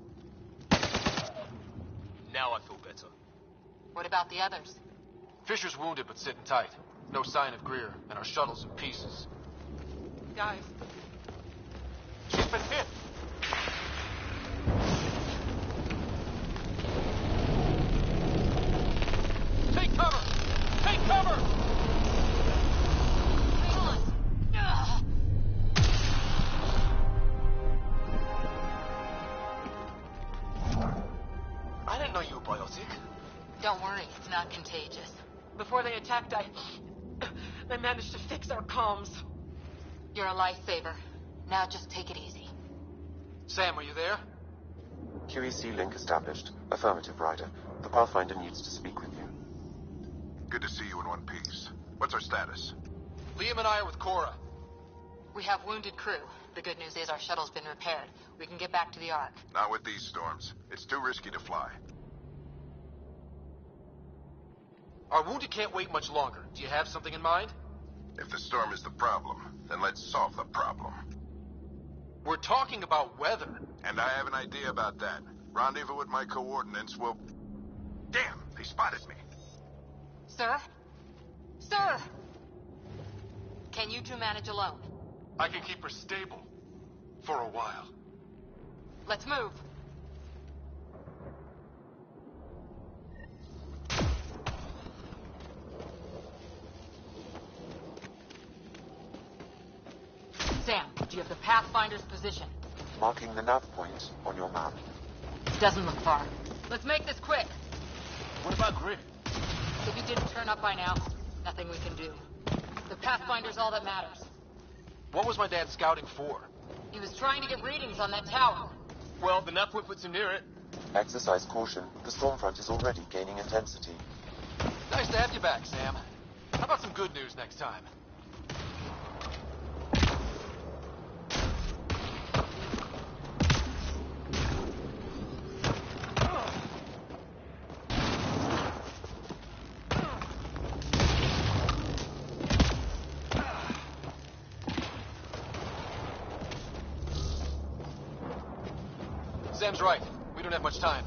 Now I feel better. What about the others? Fisher's wounded but sitting tight. No sign of Greer, and our shuttle's in pieces. Guys, She's been hit! Take cover! Take cover! Hang on. Ugh. I didn't know you were biotic. Don't worry, it's not contagious. before they attacked, I managed to fix our comms. You're a lifesaver. Now just take it easy. Sam, are you there? QEC link established. Affirmative, Ryder. The Pathfinder needs to speak with you. Good to see you in one piece. What's our status? Liam and I are with Cora. We have wounded crew. The good news is our shuttle's been repaired. We can get back to the Ark. Not with these storms. It's too risky to fly. Our wounded can't wait much longer. Do you have something in mind? If the storm is the problem, then let's solve the problem. We're talking about weather. And I have an idea about that. Rendezvous with my coordinates will... Damn, they spotted me. Sir? Sir! Can you two manage alone? I can keep her stable. For a while. Let's move. Sam, do you have the Pathfinder's position? Marking the nav point on your map. Doesn't look far. Let's make this quick. What about Grid? If he didn't turn up by now, nothing we can do. The Pathfinder's all that matters. What was my dad scouting for? He was trying to get readings on that tower. Well, the nav point puts him near it. Exercise caution. The storm front is already gaining intensity. Nice to have you back, Sam. How about some good news next time? Sam's right. We don't have much time.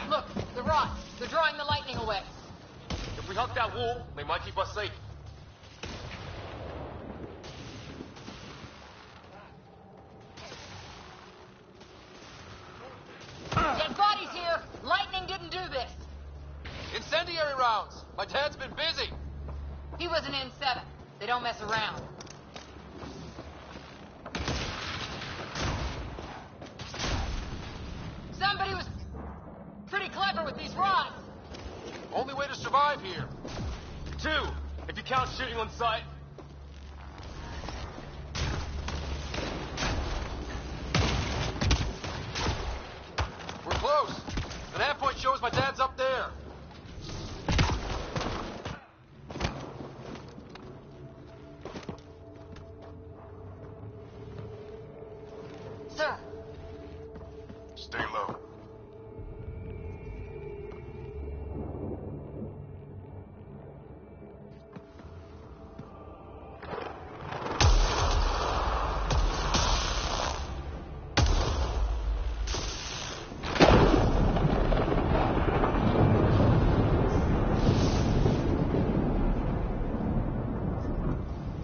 Look, the rods. They're drawing the lightning away. If we hug that wall, they might keep us safe. Dead bodies here. Lightning didn't do this. Incendiary rounds! My dad's been busy! He was an N7. They don't mess around. Somebody was pretty clever with these rods. Only way to survive here. 2, if you count shooting on sight. We're close. The nav point shows my dad's up there. Sir, Stay low.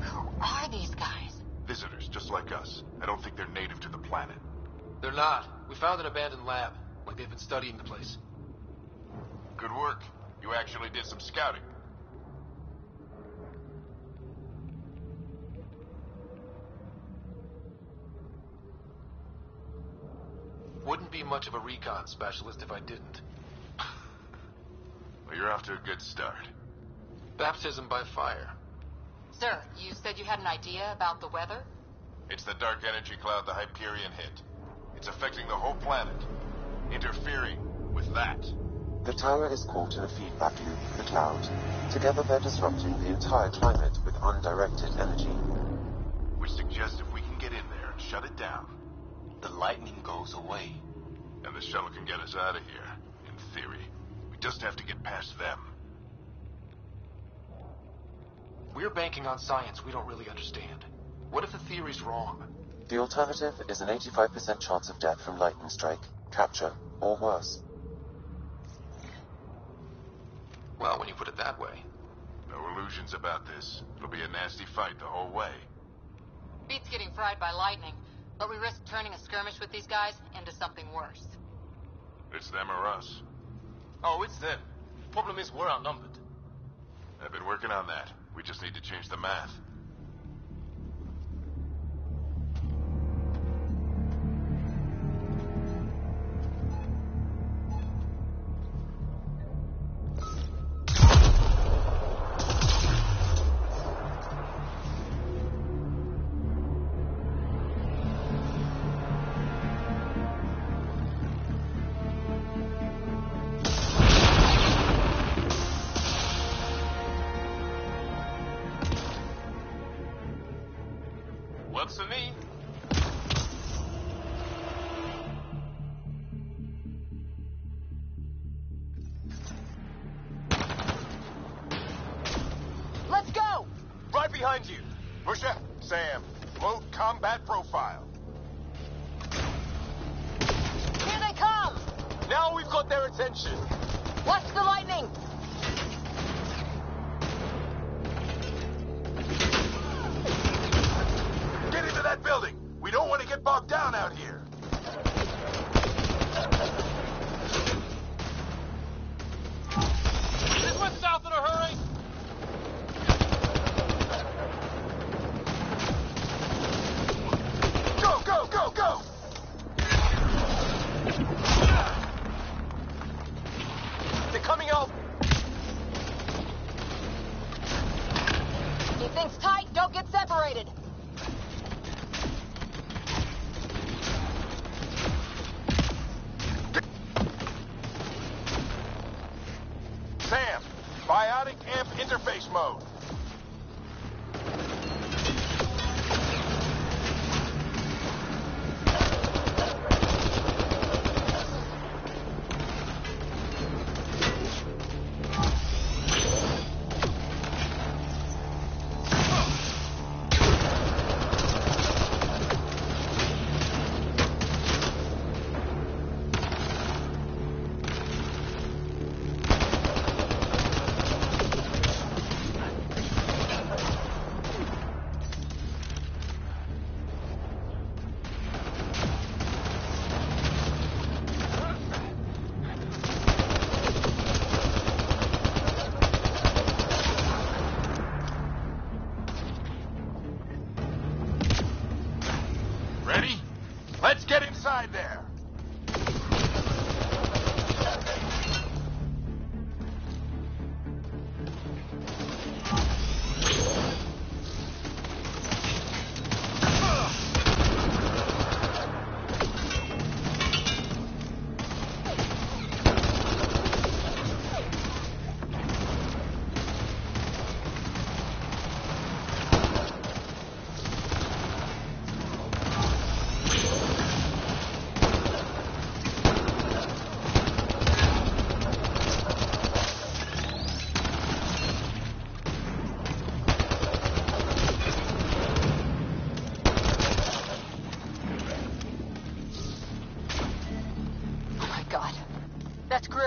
who are these guys? Visitors, just like us. I don't think they're native to the planet. They're not. We found an abandoned lab. Like they've been studying the place. Good work. You actually did some scouting. Wouldn't be much of a recon specialist if I didn't. Well, you're off to a good start. Baptism by fire. Sir, you said you had an idea about the weather? It's the dark energy cloud the Hyperion hit. It's affecting the whole planet, interfering with that. The tower is caught in a feedback loop with the cloud. Together they're disrupting the entire climate with undirected energy. Which suggests if we can get in there and shut it down, The lightning goes away. and the shuttle can get us out of here, in theory. We just have to get past them. We're banking on science we don't really understand. What if the theory's wrong? The alternative is an 85% chance of death from lightning strike, capture, or worse. Well, when you put it that way. No illusions about this. It'll be a nasty fight the whole way. Beats getting fried by lightning, but we risk turning a skirmish with these guys into something worse. It's them or us. Oh, it's them. Problem is, we're outnumbered. I've been working on that. We just need to change the math. Works for me. Let's go! Right behind you. Pusher, Sam, load combat profile. Here they come! Now we've got their attention. Watch the lightning! Get into that building. We don't want to get bogged down out here. This went south in a hurry! Go, go, go, go! They're coming out. Keep things tight, don't get separated. Sam, biotic amp interface mode. Ready? Let's get inside there.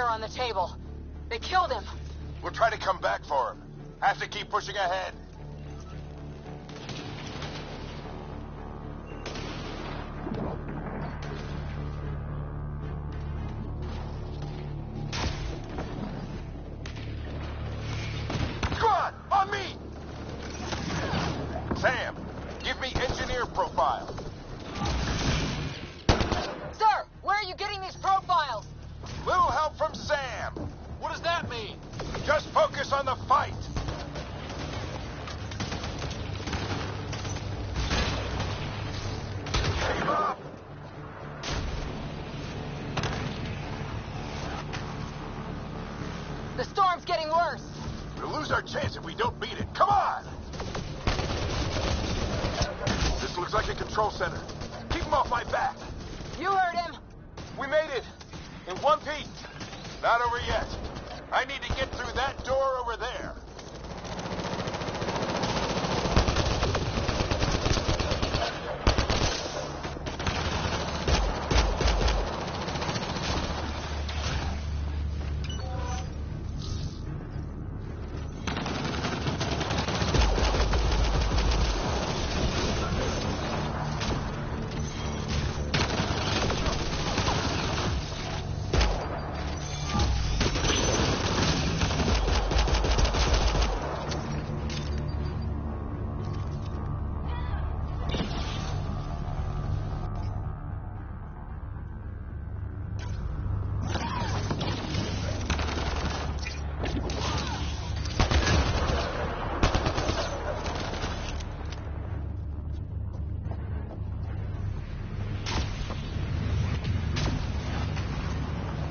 On the table. They killed him. We'll try to come back for him. Have to keep pushing ahead. Squad, on me! Sam, give me engineer profile. Sir, where are you The storm's getting worse. We'll lose our chance if we don't beat it. Come on! This looks like a control center. Keep him off my back. You heard him. We made it. In one piece. Not over yet. I need to get through that door over there.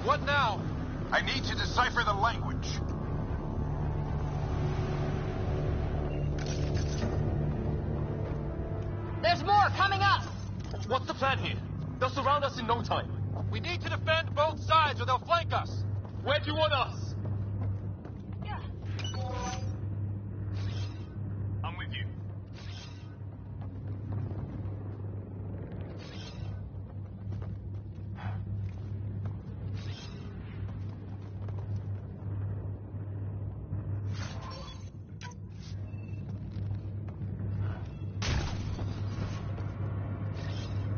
What now? I need to decipher the language. There's more coming up. What's the plan here? They'll surround us in no time. We need to defend both sides or they'll flank us. Where do you want us? I'm with you.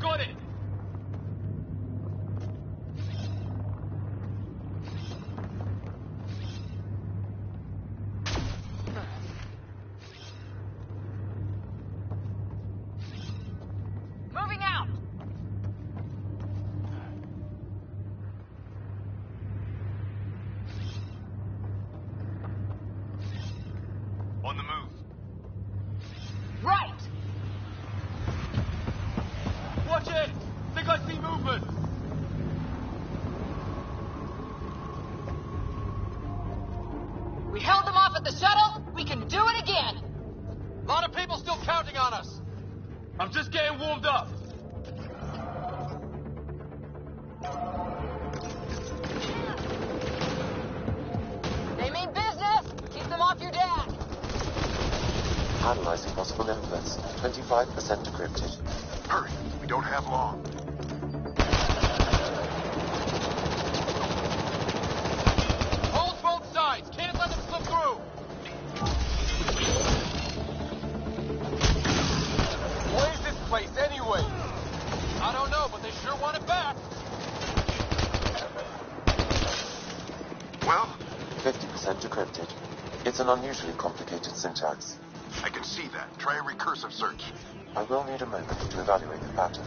Got it! Moving out. On the move. Right. Watch it! Think I see movement! We held them off at the shuttle. We can do it again. A lot of people still counting on us. I'm just getting warmed up. They mean business. Keep them off your dad. Analyzing possible inputs. 25% decrypted. Hurry. We don't have long. Hold both sides. Can't let them slip through. What is this place anyway? I don't know, but they sure want it back. Well, 50% decrypted. It's an unusually complicated syntax. I can see that. Try a recursive search. I will need a moment to evaluate the pattern.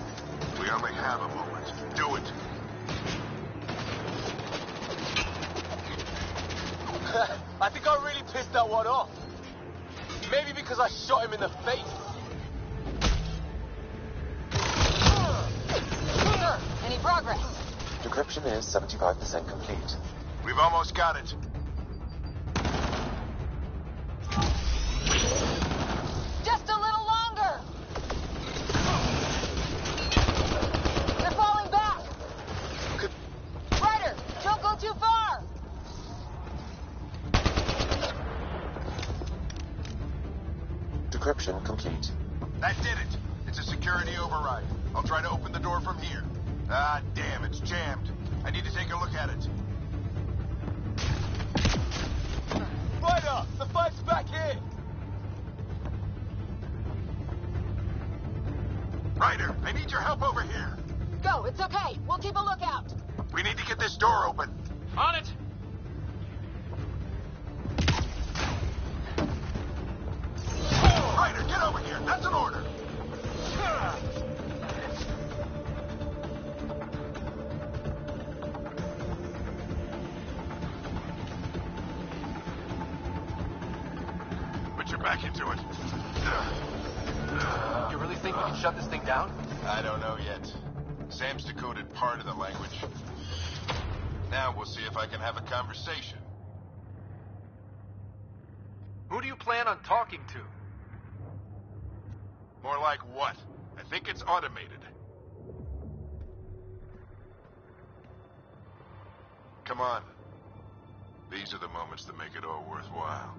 We only have a moment. Do it. I think I really pissed that one off. Maybe because I shot him in the face. Any progress? Decryption is 75% complete. We've almost got it. Just a little longer. They're falling back. Ryder, don't go too far. Decryption complete. That did it. It's a security override. I'll try to open the door from here. Ah, damn, it's jammed. I need to take a look at it. Ryder, the fight's back here. Ryder, I need your help over here. Go, it's okay. We'll keep a lookout. We need to get this door open. On it. Ryder, get over here. That's an order. Put your back into it. You really think we can shut this thing down? I don't know yet. Sam's decoded part of the language. Now we'll see if I can have a conversation. Who do you plan on talking to? More like what? I think it's automated. Come on. These are the moments that make it all worthwhile.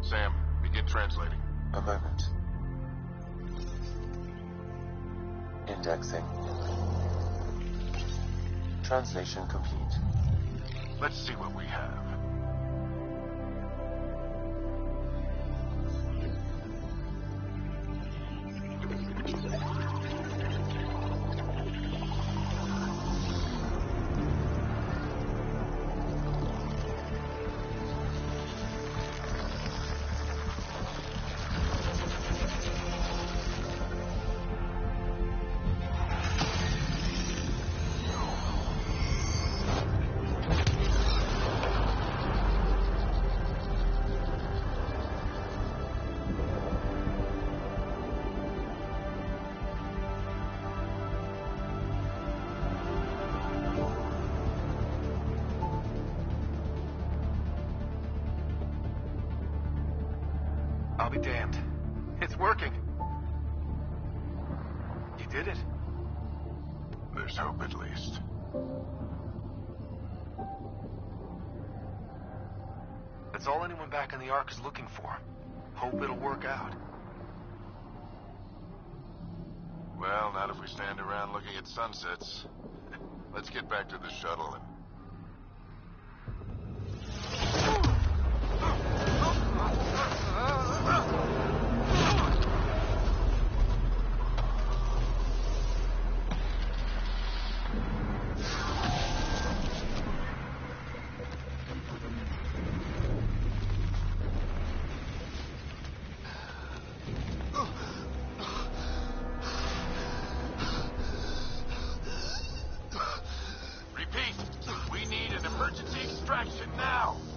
Sam, begin translating. A moment. Indexing. Translation complete. Let's see what we have. I'll be damned. It's working. You did it. There's hope at least. That's all anyone back in the Ark is looking for. Hope it'll work out. Well, not if we stand around looking at sunsets. Let's get back to the shuttle and...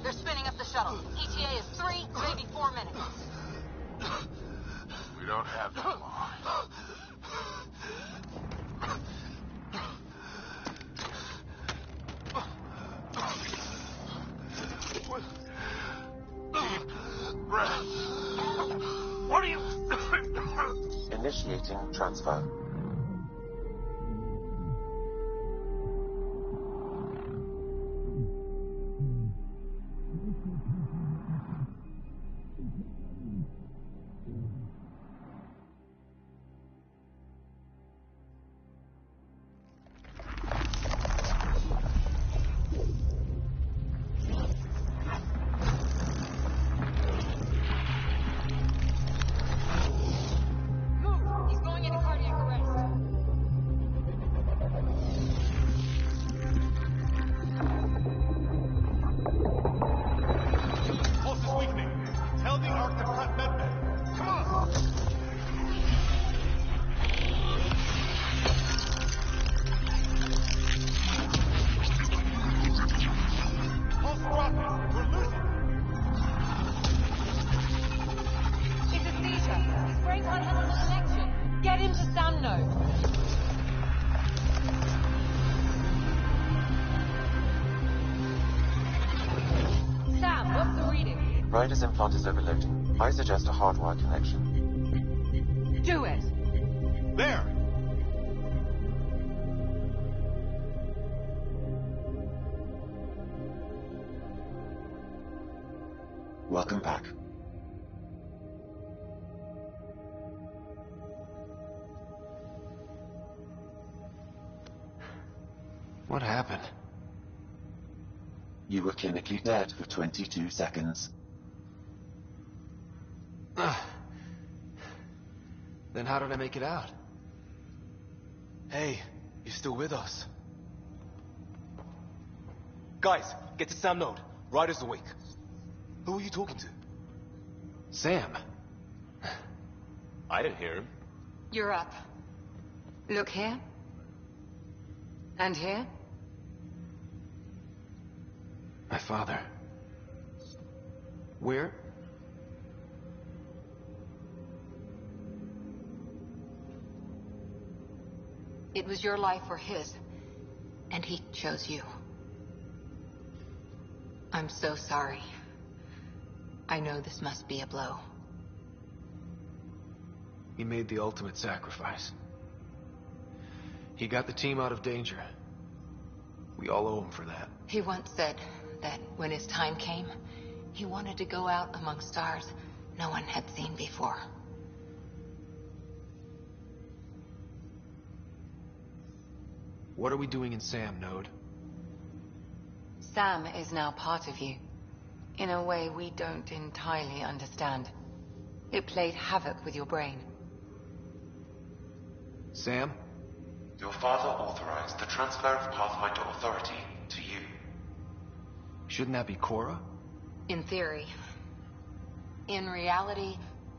They're spinning up the shuttle. ETA is 3, maybe 4 minutes. We don't have that long. Deep breath. What are you... Initiating transfer. Ryder's implant is overloading. I suggest a hardwire connection. Do it! There! Welcome back. What happened? You were clinically dead for 22 seconds. Then how did I make it out? Hey, you're still with us. Guys, get to Sam Node. Ryder's awake. Who are you talking to? Sam. I didn't hear him. You're up. Look here. And here. My father. Where? It was your life or his. And he chose you. I'm so sorry. I know this must be a blow. He made the ultimate sacrifice. He got the team out of danger. We all owe him for that. He once said that when his time came, he wanted to go out among stars no one had seen before. What are we doing in Sam, Node? Sam is now part of you, in a way we don't entirely understand. It played havoc with your brain. Sam? Your father authorized the transfer of Pathfinder authority to you. Shouldn't that be Cora? In theory. In reality,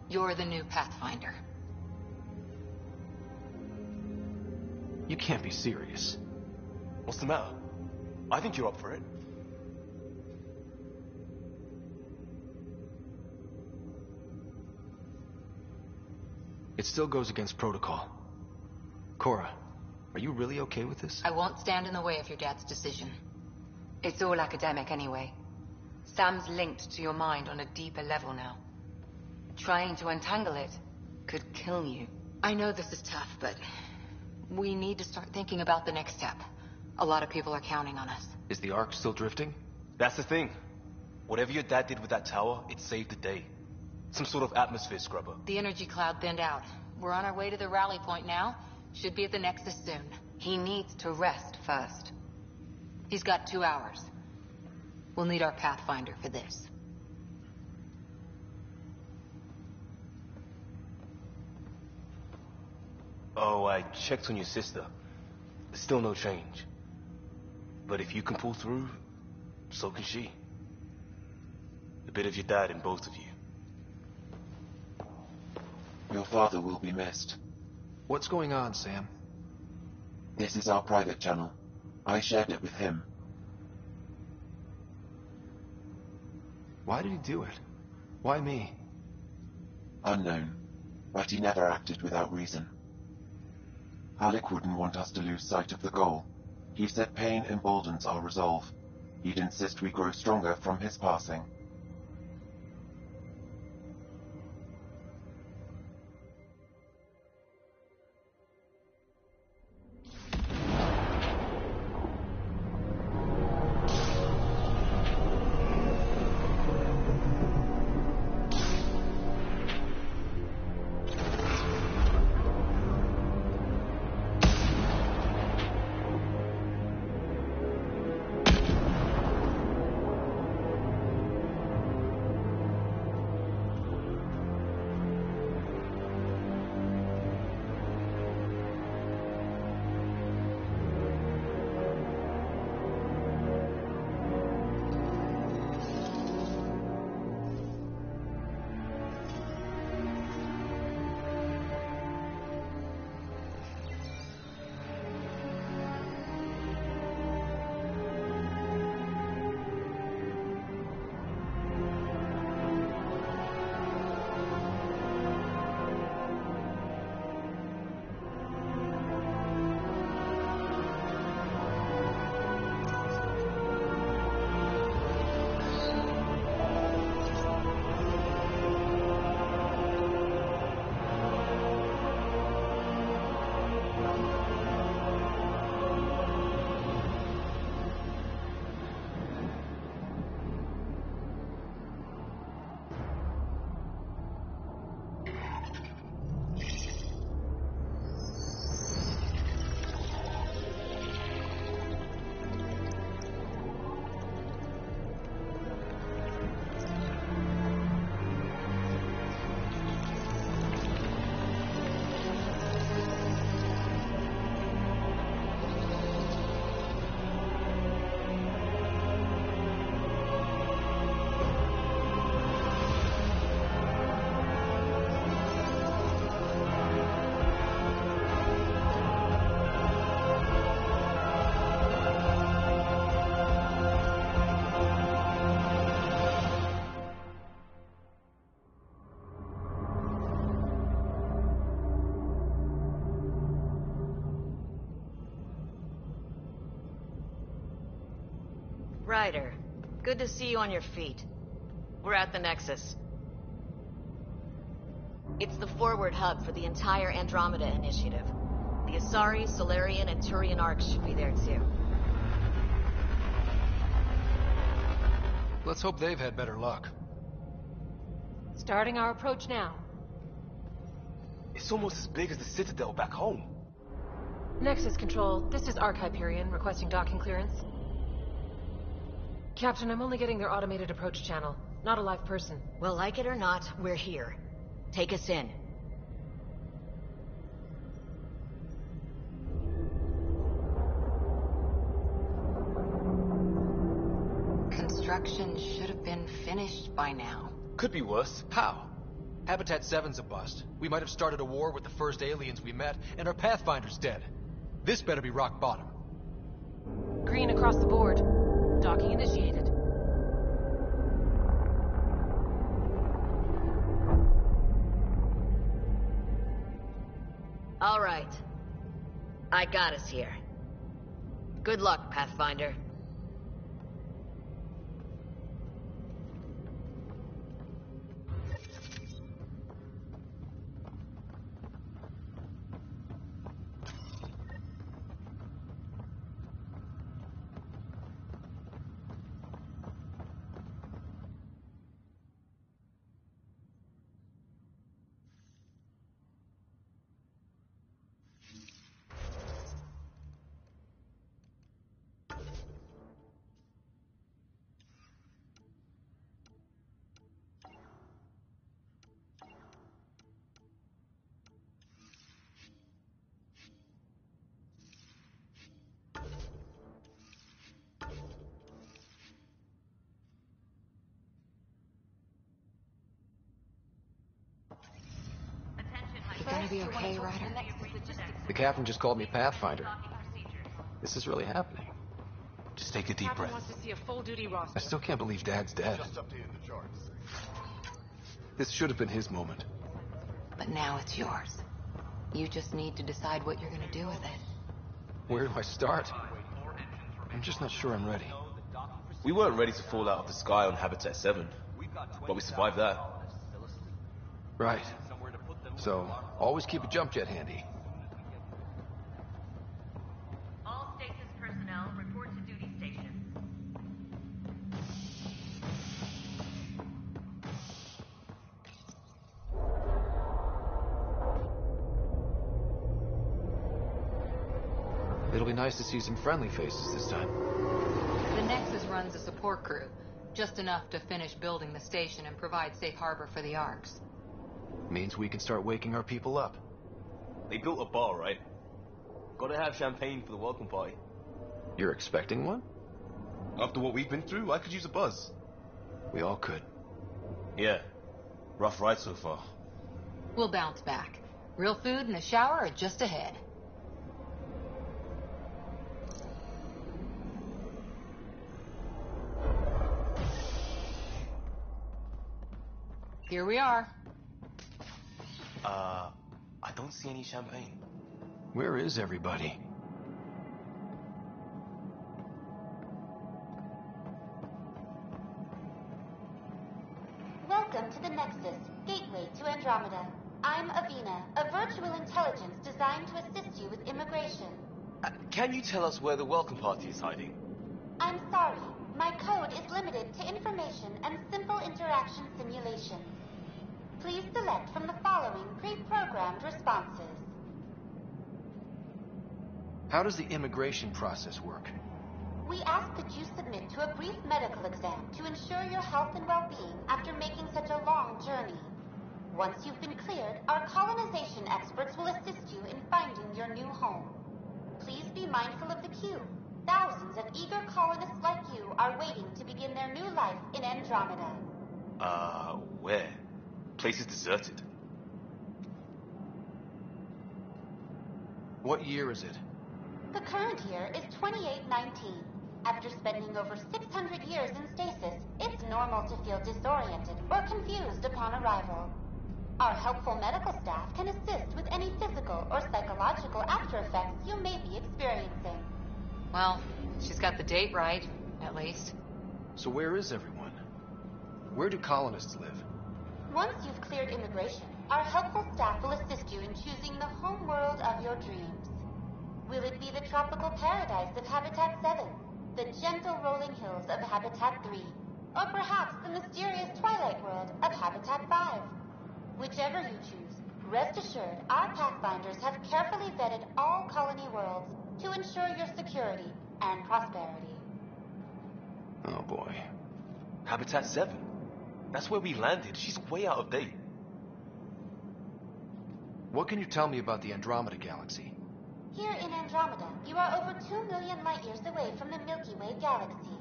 you're the new Pathfinder. You can't be serious. What's the matter? I think you're up for it. It still goes against protocol. Cora, are you really okay with this? I won't stand in the way of your dad's decision. It's all academic anyway. Sam's linked to your mind on a deeper level now. Trying to untangle it could kill you. I know this is tough, but we need to start thinking about the next step. A lot of people are counting on us. Is the Ark still drifting? That's the thing. Whatever your dad did with that tower, it saved the day. Some sort of atmosphere scrubber. The energy cloud thinned out. We're on our way to the rally point now. Should be at the Nexus soon. He needs to rest first. He's got 2 hours. We'll need our Pathfinder for this. Oh, I checked on your sister. Still no change. But if you can pull through, so can she. A bit of your dad in both of you. Your father will be missed. What's going on, Sam? This is our private channel. I shared it with him. Why did he do it? Why me? Unknown, but he never acted without reason. Alec wouldn't want us to lose sight of the goal. He said pain emboldens our resolve. He'd insist we grow stronger from his passing. Ryder, good to see you on your feet. We're at the Nexus. It's the forward hub for the entire Andromeda Initiative. The Asari, Solarian, and Turian arcs should be there too. Let's hope they've had better luck. Starting our approach now. It's almost as big as the Citadel back home. Nexus Control, this is Arc Hyperion requesting docking clearance. Captain, I'm only getting their automated approach channel, not a live person. Well, like it or not, we're here. Take us in. Construction should have been finished by now. Could be worse. How? Habitat 7's a bust. We might have started a war with the first aliens we met, and our Pathfinder's dead. This better be rock bottom. Green across the board. Docking initiated. All right. I got us here. Good luck, Pathfinder. You gonna be okay, Ryder? The captain just called me Pathfinder. This is really happening. Just take a deep breath. Wants to see a full-duty roster. I still can't believe Dad's dead. This should have been his moment. But now it's yours. You just need to decide what you're gonna do with it. Where do I start? I'm just not sure I'm ready. We weren't ready to fall out of the sky on Habitat 7, but we survived that. Right. So, always keep a jump jet handy. All stasis personnel report to duty stations. It'll be nice to see some friendly faces this time. The Nexus runs a support crew, just enough to finish building the station and provide safe harbor for the arcs. Means we can start waking our people up. They built a bar, right? Gotta have champagne for the welcome party. You're expecting one? After what we've been through, I could use a buzz. We all could. Yeah. Rough ride so far. We'll bounce back. Real food and a shower are just ahead. Here we are. I don't see any champagne. Where is everybody? Welcome to the Nexus, gateway to Andromeda. I'm Avina, a virtual intelligence designed to assist you with immigration. Can you tell us where the welcome party is hiding? I'm sorry, my code is limited to information and simple interaction simulations. Please select from the following pre-programmed responses. How does the immigration process work? We ask that you submit to a brief medical exam to ensure your health and well-being after making such a long journey. Once you've been cleared, our colonization experts will assist you in finding your new home. Please be mindful of the queue. Thousands of eager colonists like you are waiting to begin their new life in Andromeda. Where? Place is deserted. What year is it? The current year is 2819. After spending over 600 years in stasis, it's normal to feel disoriented or confused upon arrival. Our helpful medical staff can assist with any physical or psychological after effects you may be experiencing. Well, she's got the date right. at least. So where is everyone? Where do colonists live? Once you've cleared immigration, our helpful staff will assist you in choosing the home world of your dreams. Will it be the tropical paradise of Habitat 7, the gentle rolling hills of Habitat 3, or perhaps the mysterious twilight world of Habitat 5? Whichever you choose, rest assured our Pathfinders have carefully vetted all colony worlds to ensure your security and prosperity. Oh boy. Habitat 7? That's where we landed. She's way out of date. What can you tell me about the Andromeda Galaxy? Here in Andromeda, you are over 2 million light years away from the Milky Way galaxy.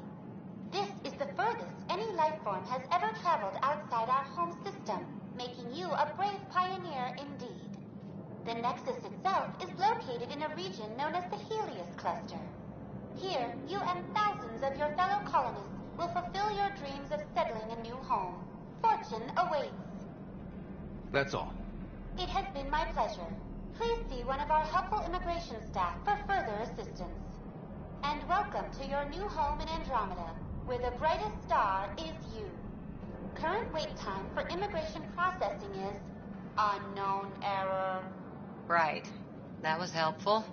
This is the furthest any life form has ever traveled outside our home system, making you a brave pioneer indeed. The Nexus itself is located in a region known as the Helios Cluster. Here, you and thousands of your fellow colonists will fulfill your dreams of settling a new home. Fortune awaits. That's all. It has been my pleasure. Please see one of our helpful immigration staff for further assistance. And welcome to your new home in Andromeda, where the brightest star is you. Current wait time for immigration processing is unknown error. Right. That was helpful.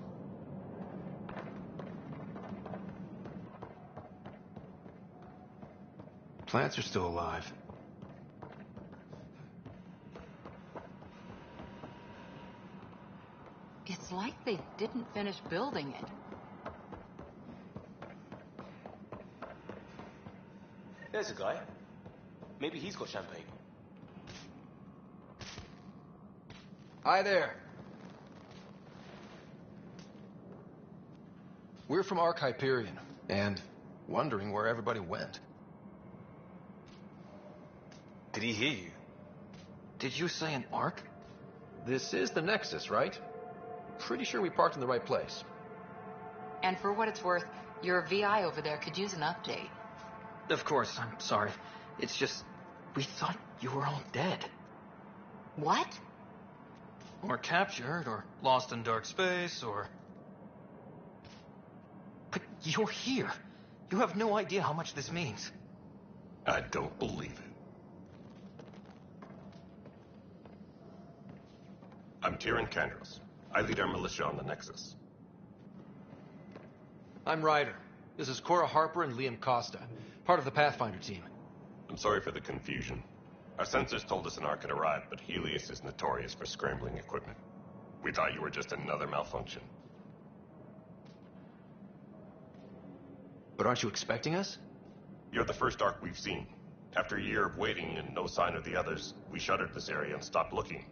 Plants are still alive. It's like they didn't finish building it. There's a guy. Maybe he's got champagne. Hi there. We're from Ark Hyperion, and wondering where everybody went. Did he hear you? Did you say an Ark? This is the Nexus, right? Pretty sure we parked in the right place. And for what it's worth, your VI over there could use an update. Of course, I'm sorry. It's just, we thought you were all dead. What? Or captured, or lost in dark space, or... But you're here. You have no idea how much this means. I don't believe it. I'm Tyrion Kandros. I lead our militia on the Nexus. I'm Ryder. This is Cora Harper and Liam Costa, part of the Pathfinder team. I'm sorry for the confusion. Our sensors told us an Ark had arrived, but Helios is notorious for scrambling equipment. We thought you were just another malfunction. But aren't you expecting us? You're the first Ark we've seen. After a year of waiting and no sign of the others, we shuttered this area and stopped looking.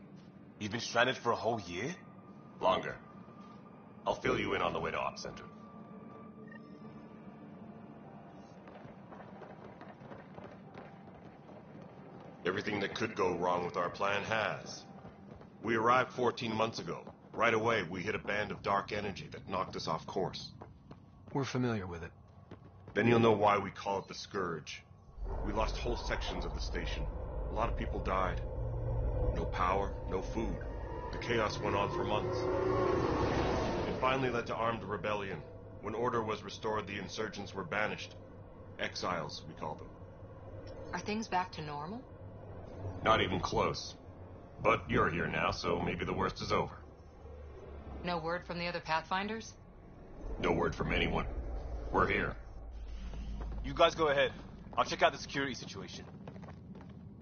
You've been stranded for a whole year? Longer. I'll fill you in on the way to Op Center. Everything that could go wrong with our plan has. We arrived 14 months ago. Right away, we hit a band of dark energy that knocked us off course. We're familiar with it. Then you'll know why we call it the Scourge. We lost whole sections of the station. A lot of people died. No power, no food. The chaos went on for months. It finally led to armed rebellion. When order was restored, the insurgents were banished. Exiles, we call them. Are things back to normal? Not even close. But you're here now, so maybe the worst is over. No word from the other Pathfinders? No word from anyone. We're here. You guys go ahead. I'll check out the security situation.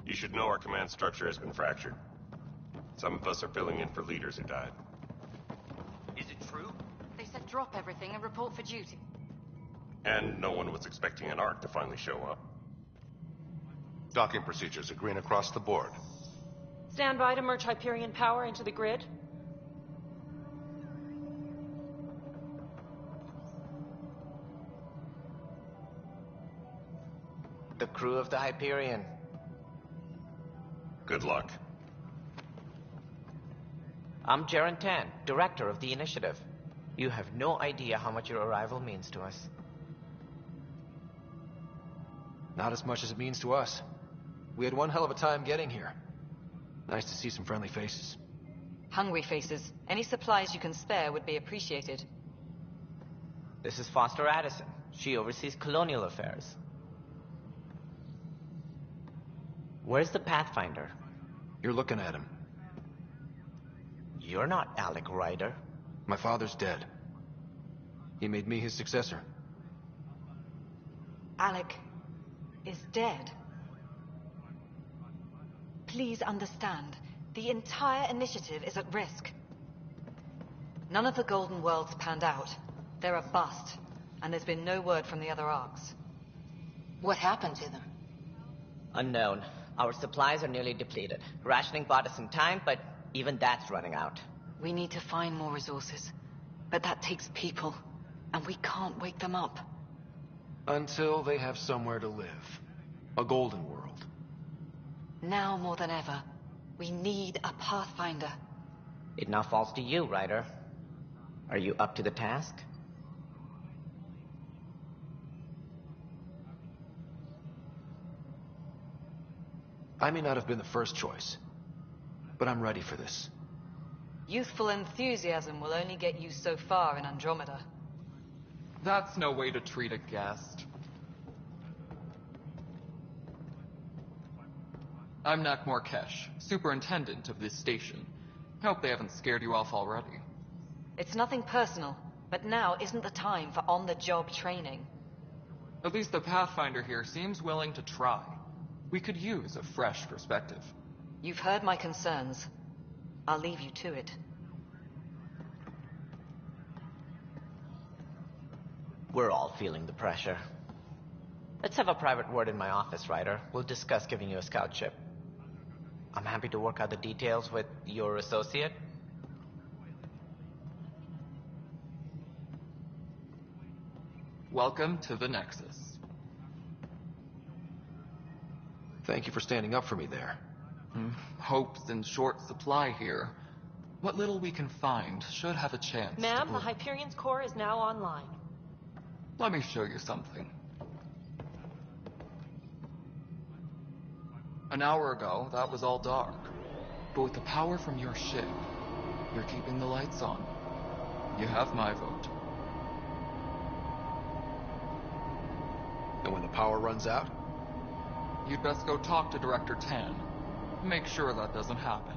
You should know our command structure has been fractured. Some of us are filling in for leaders who died. Is it true? They said drop everything and report for duty. And no one was expecting an Ark to finally show up. Docking procedures are green across the board. Stand by to merge Hyperion power into the grid. The crew of the Hyperion. Good luck. I'm Jaren Tan, director of the initiative. You have no idea how much your arrival means to us. Not as much as it means to us. We had one hell of a time getting here. Nice to see some friendly faces. Hungry faces. Any supplies you can spare would be appreciated. This is Foster Addison, She oversees colonial affairs. Where's the Pathfinder? You're looking at him. You're not Alec Ryder. My father's dead. He made me his successor. Alec is dead. Please understand, the entire initiative is at risk. None of the Golden Worlds panned out. They're a bust, and there's been no word from the other arcs. What happened to them? Unknown. Our supplies are nearly depleted. Rationing bought us some time, but even that's running out. We need to find more resources, but that takes people, and we can't wake them up. Until they have somewhere to live. A golden world. Now more than ever, we need a Pathfinder. It now falls to you, Ryder. Are you up to the task? I may not have been the first choice, but I'm ready for this. Youthful enthusiasm will only get you so far in Andromeda. That's no way to treat a guest. I'm Nak Morkesh, superintendent of this station. Hope they haven't scared you off already. It's nothing personal, but now isn't the time for on-the-job training. At least the Pathfinder here seems willing to try. We could use a fresh perspective. You've heard my concerns. I'll leave you to it. We're all feeling the pressure. Let's have a private word in my office, Ryder. We'll discuss giving you a scout ship. I'm happy to work out the details with your associate. Welcome to the Nexus. Thank you for standing up for me there. Hope's in short supply here. What little we can find should have a chance. Ma'am, the Hyperion's core is now online. Let me show you something. An hour ago, that was all dark. But with the power from your ship, you're keeping the lights on. You have my vote. And when the power runs out? You'd best go talk to Director Tan. Make sure that doesn't happen.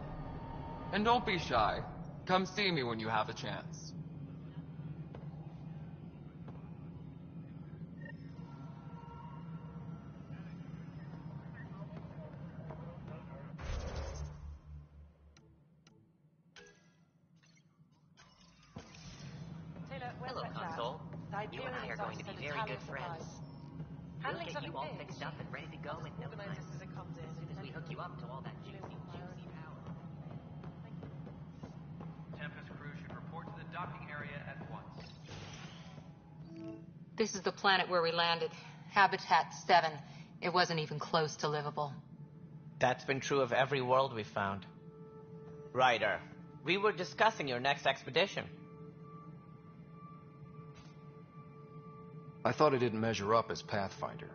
And don't be shy. Come see me when you have a chance. Hello, Console. You and I are going to be very good friends. We'll get you all fixed up and ready to go in no time. As soon as we hook you up to all that juicy power. Tempest crew should report to the docking area at once. This is the planet where we landed. Habitat 7. It wasn't even close to livable. That's been true of every world we've found. Ryder, we were discussing your next expedition. I thought I didn't measure up as Pathfinder.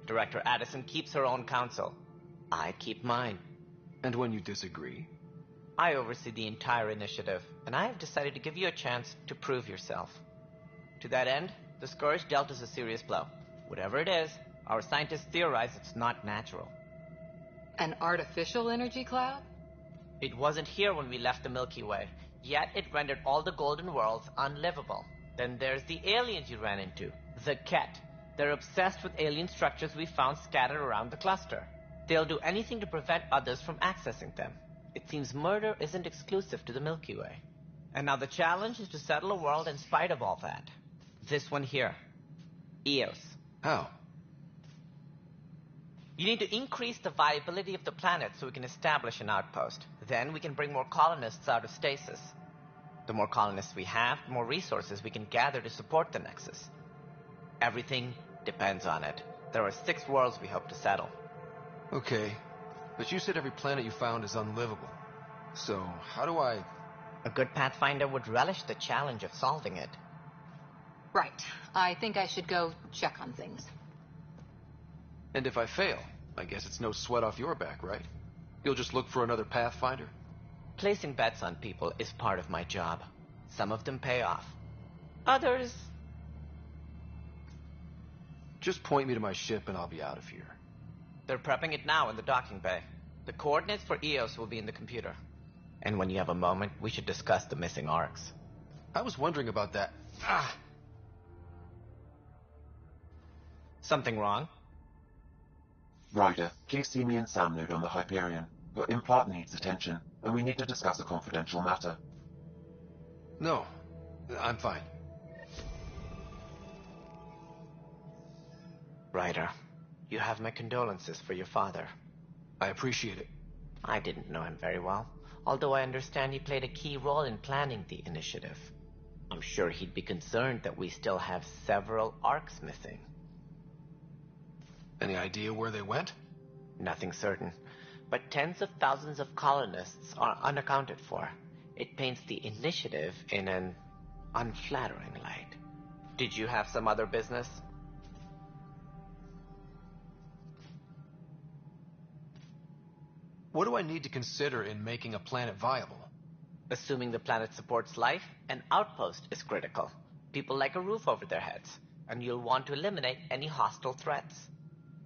Director Addison keeps her own counsel. I keep mine. And when you disagree? I oversee the entire initiative, and I have decided to give you a chance to prove yourself. To that end, the Scourge dealt us a serious blow. Whatever it is, our scientists theorize it's not natural. An artificial energy cloud? It wasn't here when we left the Milky Way, yet it rendered all the Golden Worlds unlivable. Then there's the aliens you ran into, the Ket. They're obsessed with alien structures we found scattered around the cluster. They'll do anything to prevent others from accessing them. It seems murder isn't exclusive to the Milky Way. And now the challenge is to settle a world in spite of all that. This one here. Eos. How? You need to increase the viability of the planet so we can establish an outpost. Then we can bring more colonists out of stasis. The more colonists we have, the more resources we can gather to support the Nexus. Everything depends on it. There are 6 worlds we hope to settle. Okay, but you said every planet you found is unlivable. So, how do I... A good Pathfinder would relish the challenge of solving it. Right. I think I should go check on things. And if I fail, I guess it's no sweat off your back, right? You'll just look for another Pathfinder? Placing bets on people is part of my job. Some of them pay off. Others... Just point me to my ship and I'll be out of here. They're prepping it now in the docking bay. The coordinates for EOS will be in the computer. And when you have a moment, we should discuss the missing arcs. I was wondering about that. Something wrong? Ryder, please see me and Sam Node on the Hyperion. Your implant needs attention, and we need to discuss a confidential matter. No, I'm fine. Ryder, you have my condolences for your father. I appreciate it. I didn't know him very well, although I understand he played a key role in planning the initiative. I'm sure he'd be concerned that we still have several arcs missing. Any idea where they went? Nothing certain, but tens of thousands of colonists are unaccounted for. It paints the initiative in an unflattering light. Did you have some other business? What do I need to consider in making a planet viable? Assuming the planet supports life, an outpost is critical. People like a roof over their heads, and you'll want to eliminate any hostile threats.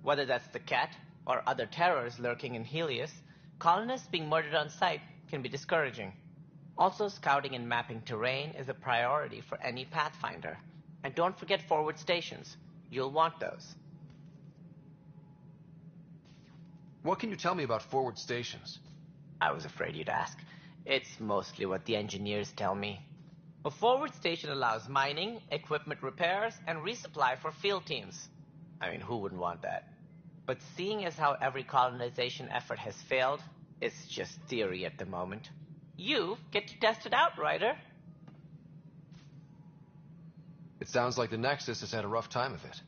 Whether that's the cat or other terrors lurking in Helios, colonists being murdered on sight can be discouraging. Also, scouting and mapping terrain is a priority for any Pathfinder. And don't forget forward stations. You'll want those. What can you tell me about forward stations? I was afraid you'd ask. It's mostly what the engineers tell me. A forward station allows mining, equipment repairs, and resupply for field teams. I mean, who wouldn't want that? But seeing as how every colonization effort has failed, it's just theory at the moment. You get to test it out, Ryder. It sounds like the Nexus has had a rough time of it.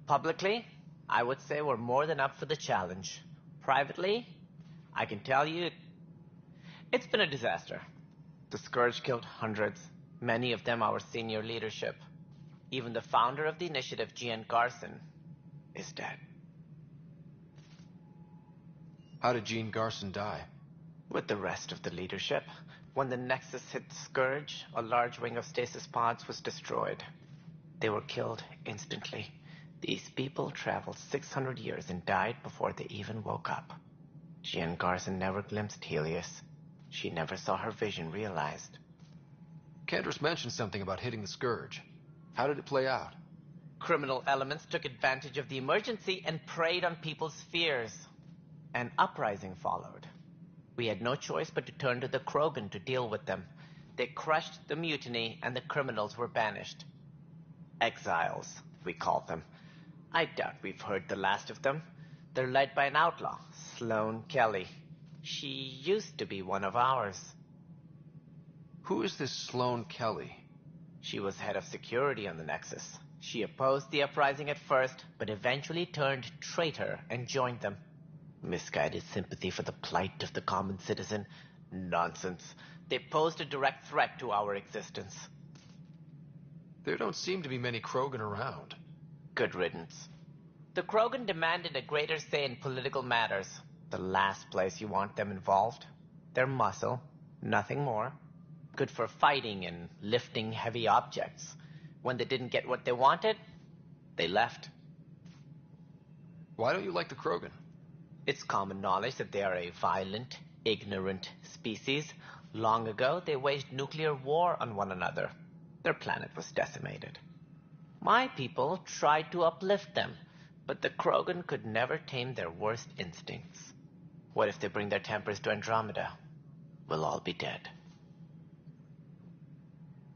Publicly, I would say we're more than up for the challenge. Privately, I can tell you, it's been a disaster. The Scourge killed hundreds, many of them our senior leadership. Even the founder of the initiative, Gian Garson, is dead. How did Gene Garson die? With the rest of the leadership. When the Nexus hit Scourge, a large wing of stasis pods was destroyed. They were killed instantly. These people traveled 600 years and died before they even woke up. Gian Garson never glimpsed Helios. She never saw her vision realized. Candace mentioned something about hitting the Scourge. How did it play out? Criminal elements took advantage of the emergency and preyed on people's fears. An uprising followed. We had no choice but to turn to the Krogan to deal with them. They crushed the mutiny and the criminals were banished. Exiles, we call them. I doubt we've heard the last of them. They're led by an outlaw, Sloane Kelly. She used to be one of ours. Who is this Sloane Kelly? She was head of security on the Nexus. She opposed the uprising at first, but eventually turned traitor and joined them. Misguided sympathy for the plight of the common citizen? Nonsense. They posed a direct threat to our existence. There don't seem to be many Krogan around. Good riddance. The Krogan demanded a greater say in political matters. The last place you want them involved. They're muscle, nothing more. Good for fighting and lifting heavy objects. When they didn't get what they wanted, they left. Why don't you like the Krogan? It's common knowledge that they are a violent, ignorant species. Long ago, they waged nuclear war on one another. Their planet was decimated. My people tried to uplift them, but the Krogan could never tame their worst instincts. What if they bring their tempers to Andromeda? We'll all be dead.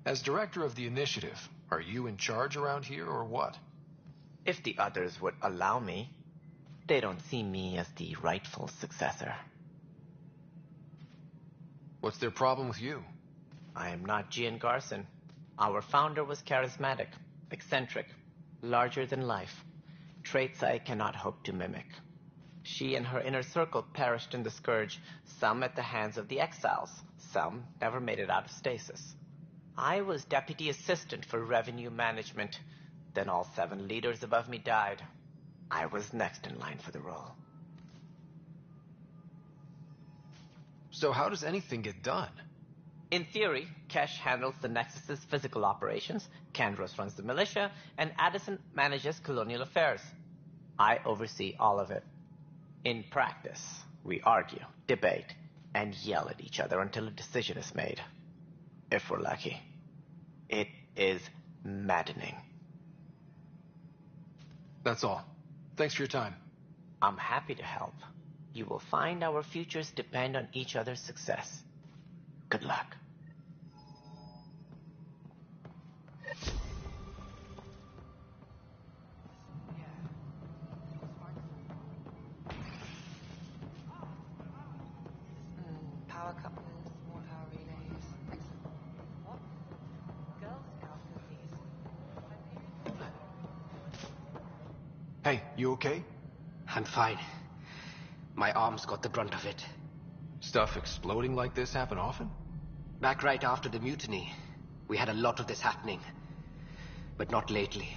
As director of the initiative, are you in charge around here or what? If the others would allow me. They don't see me as the rightful successor. What's their problem with you? I am not Gian Garson. Our founder was charismatic, eccentric, larger than life. Traits I cannot hope to mimic. She and her inner circle perished in the Scourge, some at the hands of the exiles, some never made it out of stasis. I was deputy assistant for revenue management. Then all 7 leaders above me died. I was next in line for the role. So how does anything get done? In theory, Kesh handles the Nexus's physical operations, Kandros runs the militia, and Addison manages colonial affairs. I oversee all of it. In practice, we argue, debate, and yell at each other until a decision is made. If we're lucky. It is maddening. That's all. Thanks for your time. I'm happy to help. You will find our futures depend on each other's success. Good luck. Power couplers, more power relays. Excellent. What? Girl Scout cookies. Hey, you okay? I'm fine. My arms got the brunt of it. Stuff exploding like this happen often? Back right after the mutiny, we had a lot of this happening. But not lately.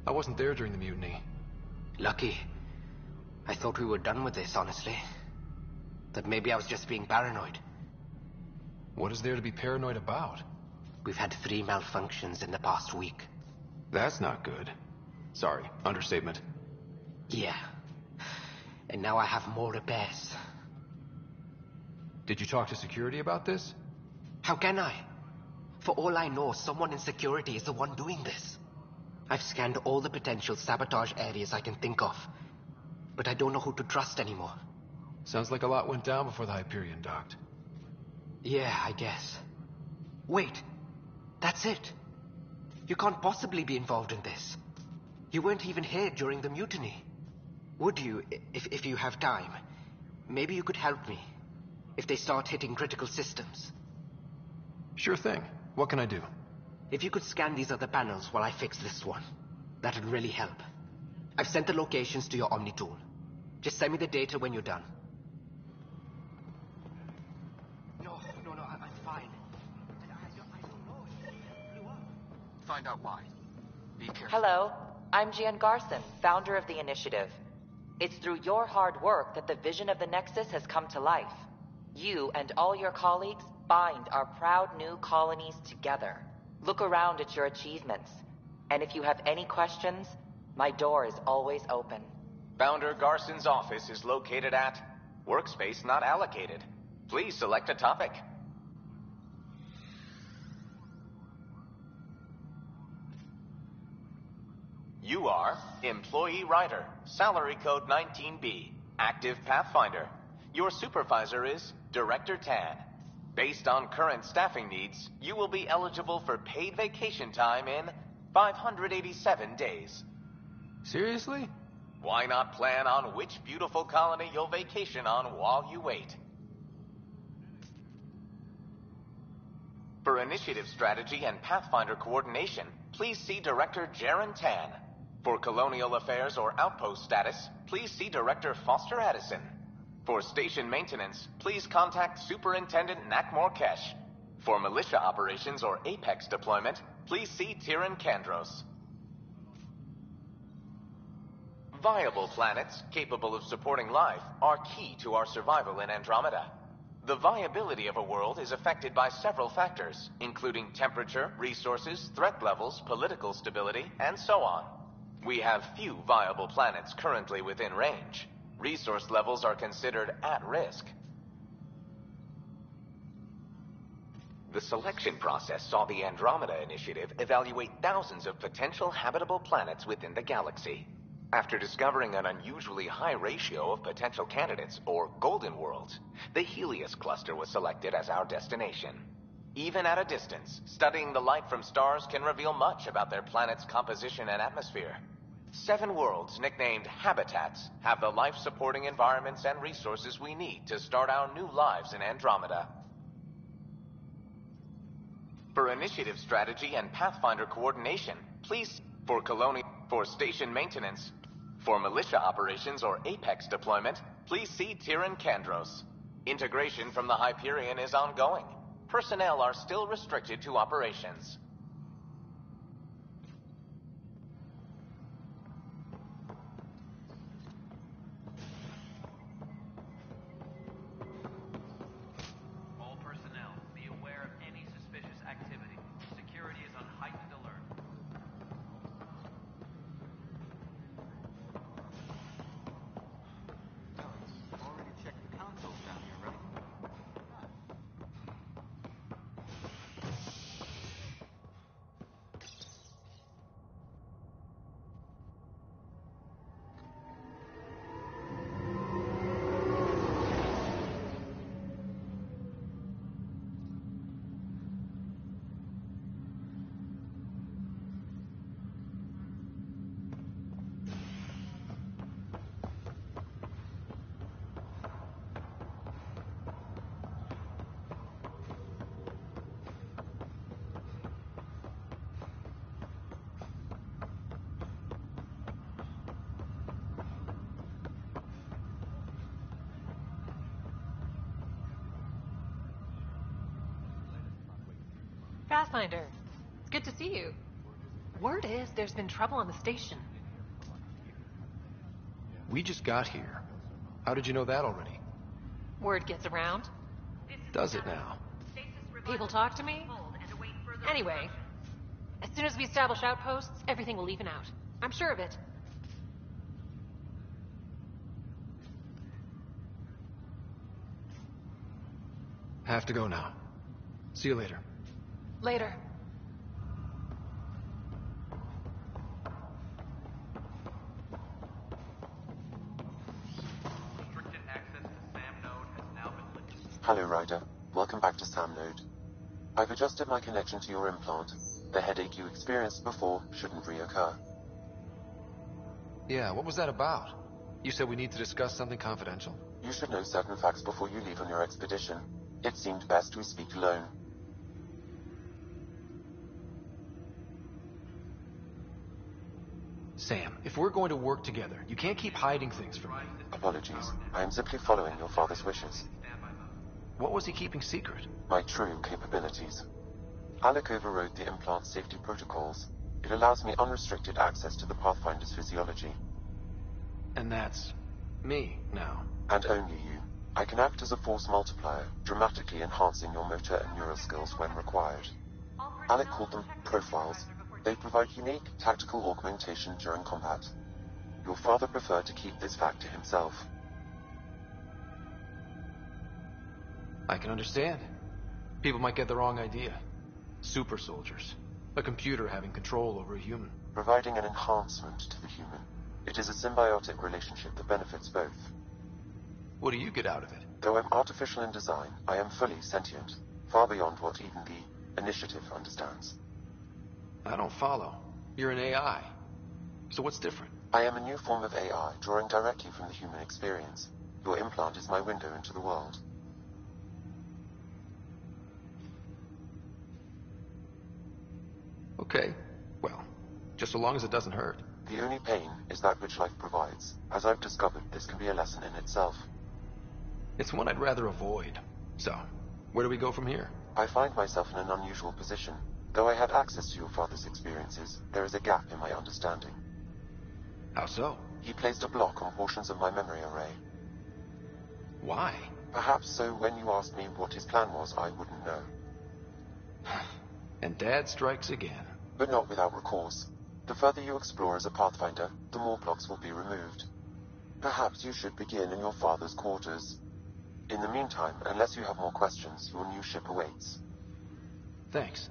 I wasn't there during the mutiny. Lucky. I thought we were done with this, honestly. That maybe I was just being paranoid. What is there to be paranoid about? We've had 3 malfunctions in the past week. That's not good. Sorry, understatement. Yeah. And now I have more repairs. Did you talk to security about this? How can I? For all I know, someone in security is the one doing this. I've scanned all the potential sabotage areas I can think of. But I don't know who to trust anymore. Sounds like a lot went down before the Hyperion docked. Yeah, I guess. Wait. That's it. You can't possibly be involved in this. You weren't even here during the mutiny. Would you, if you have time? Maybe you could help me. If they start hitting critical systems. Sure thing. What can I do? If you could scan these other panels while I fix this one, that'd really help. I've sent the locations to your Omni tool. Just send me the data when you're done. No, I'm fine. I don't know. It blew up. Find out why. Be careful. Hello, I'm Gian Garson, founder of the initiative. It's through your hard work that the vision of the Nexus has come to life. You and all your colleagues bind our proud new colonies together. Look around at your achievements. And if you have any questions, my door is always open. Founder Garson's office is located at Workspace Not Allocated. Please select a topic. You are Employee Writer, Salary Code 19B, Active Pathfinder. Your supervisor is Director Tan. Based on current staffing needs, you will be eligible for paid vacation time in 587 days. Seriously? Why not plan on which beautiful colony you'll vacation on while you wait? For initiative strategy and Pathfinder coordination, please see Director Jaren Tan. For colonial affairs or outpost status, please see Director Foster Addison. For station maintenance, please contact Superintendent Nakmor Kesh. For militia operations or Apex deployment, please see Tyran Kandros. Viable planets capable of supporting life are key to our survival in Andromeda. The viability of a world is affected by several factors, including temperature, resources, threat levels, political stability, and so on. We have few viable planets currently within range. Resource levels are considered at risk. The selection process saw the Andromeda Initiative evaluate thousands of potential habitable planets within the galaxy. After discovering an unusually high ratio of potential candidates, or golden worlds, the Helios cluster was selected as our destination. Even at a distance, studying the light from stars can reveal much about their planet's composition and atmosphere. 7 worlds, nicknamed habitats, have the life-supporting environments and resources we need to start our new lives in Andromeda. For initiative strategy and Pathfinder coordination, please for station maintenance. For militia operations or Apex deployment, please see Tyran Kandros. Integration from the Hyperion is ongoing. Personnel are still restricted to operations. All personnel, be aware of Pathfinder, it's good to see you. Word is there's been trouble on the station. We just got here. How did you know that already? Word gets around. Does it now? People talk to me. Anyway, as soon as we establish outposts, everything will even out. I'm sure of it. Have to go now. See you later. Later. Hello, Ryder. Welcome back to Sam Node. I've adjusted my connection to your implant. The headache you experienced before shouldn't reoccur. Yeah, what was that about? You said we need to discuss something confidential? You should know certain facts before you leave on your expedition. It seemed best we speak alone. Sam, if we're going to work together, you can't keep hiding things from me. Apologies. I am simply following your father's wishes. What was he keeping secret? My true capabilities. Alec overrode the implant safety protocols. It allows me unrestricted access to the Pathfinder's physiology. And that's me now. And only you. I can act as a force multiplier, dramatically enhancing your motor and neural skills when required. Alec called them profiles. They provide unique tactical augmentation during combat. Your father preferred to keep this fact to himself. I can understand. People might get the wrong idea. Super soldiers. A computer having control over a human. Providing an enhancement to the human. It is a symbiotic relationship that benefits both. What do you get out of it? Though I'm artificial in design, I am fully sentient. Far beyond what even the Initiative understands. I don't follow. You're an AI. So what's different? I am a new form of AI, drawing directly from the human experience. Your implant is my window into the world. Okay. Well, just so long as it doesn't hurt. The only pain is that which life provides. As I've discovered, this can be a lesson in itself. It's one I'd rather avoid. So, where do we go from here? I find myself in an unusual position. Though I had access to your father's experiences, there is a gap in my understanding. How so? He placed a block on portions of my memory array. Why? Perhaps so when you asked me what his plan was, I wouldn't know. And Dad strikes again. But not without recourse. The further you explore as a Pathfinder, the more blocks will be removed. Perhaps you should begin in your father's quarters. In the meantime, unless you have more questions, your new ship awaits. Thanks.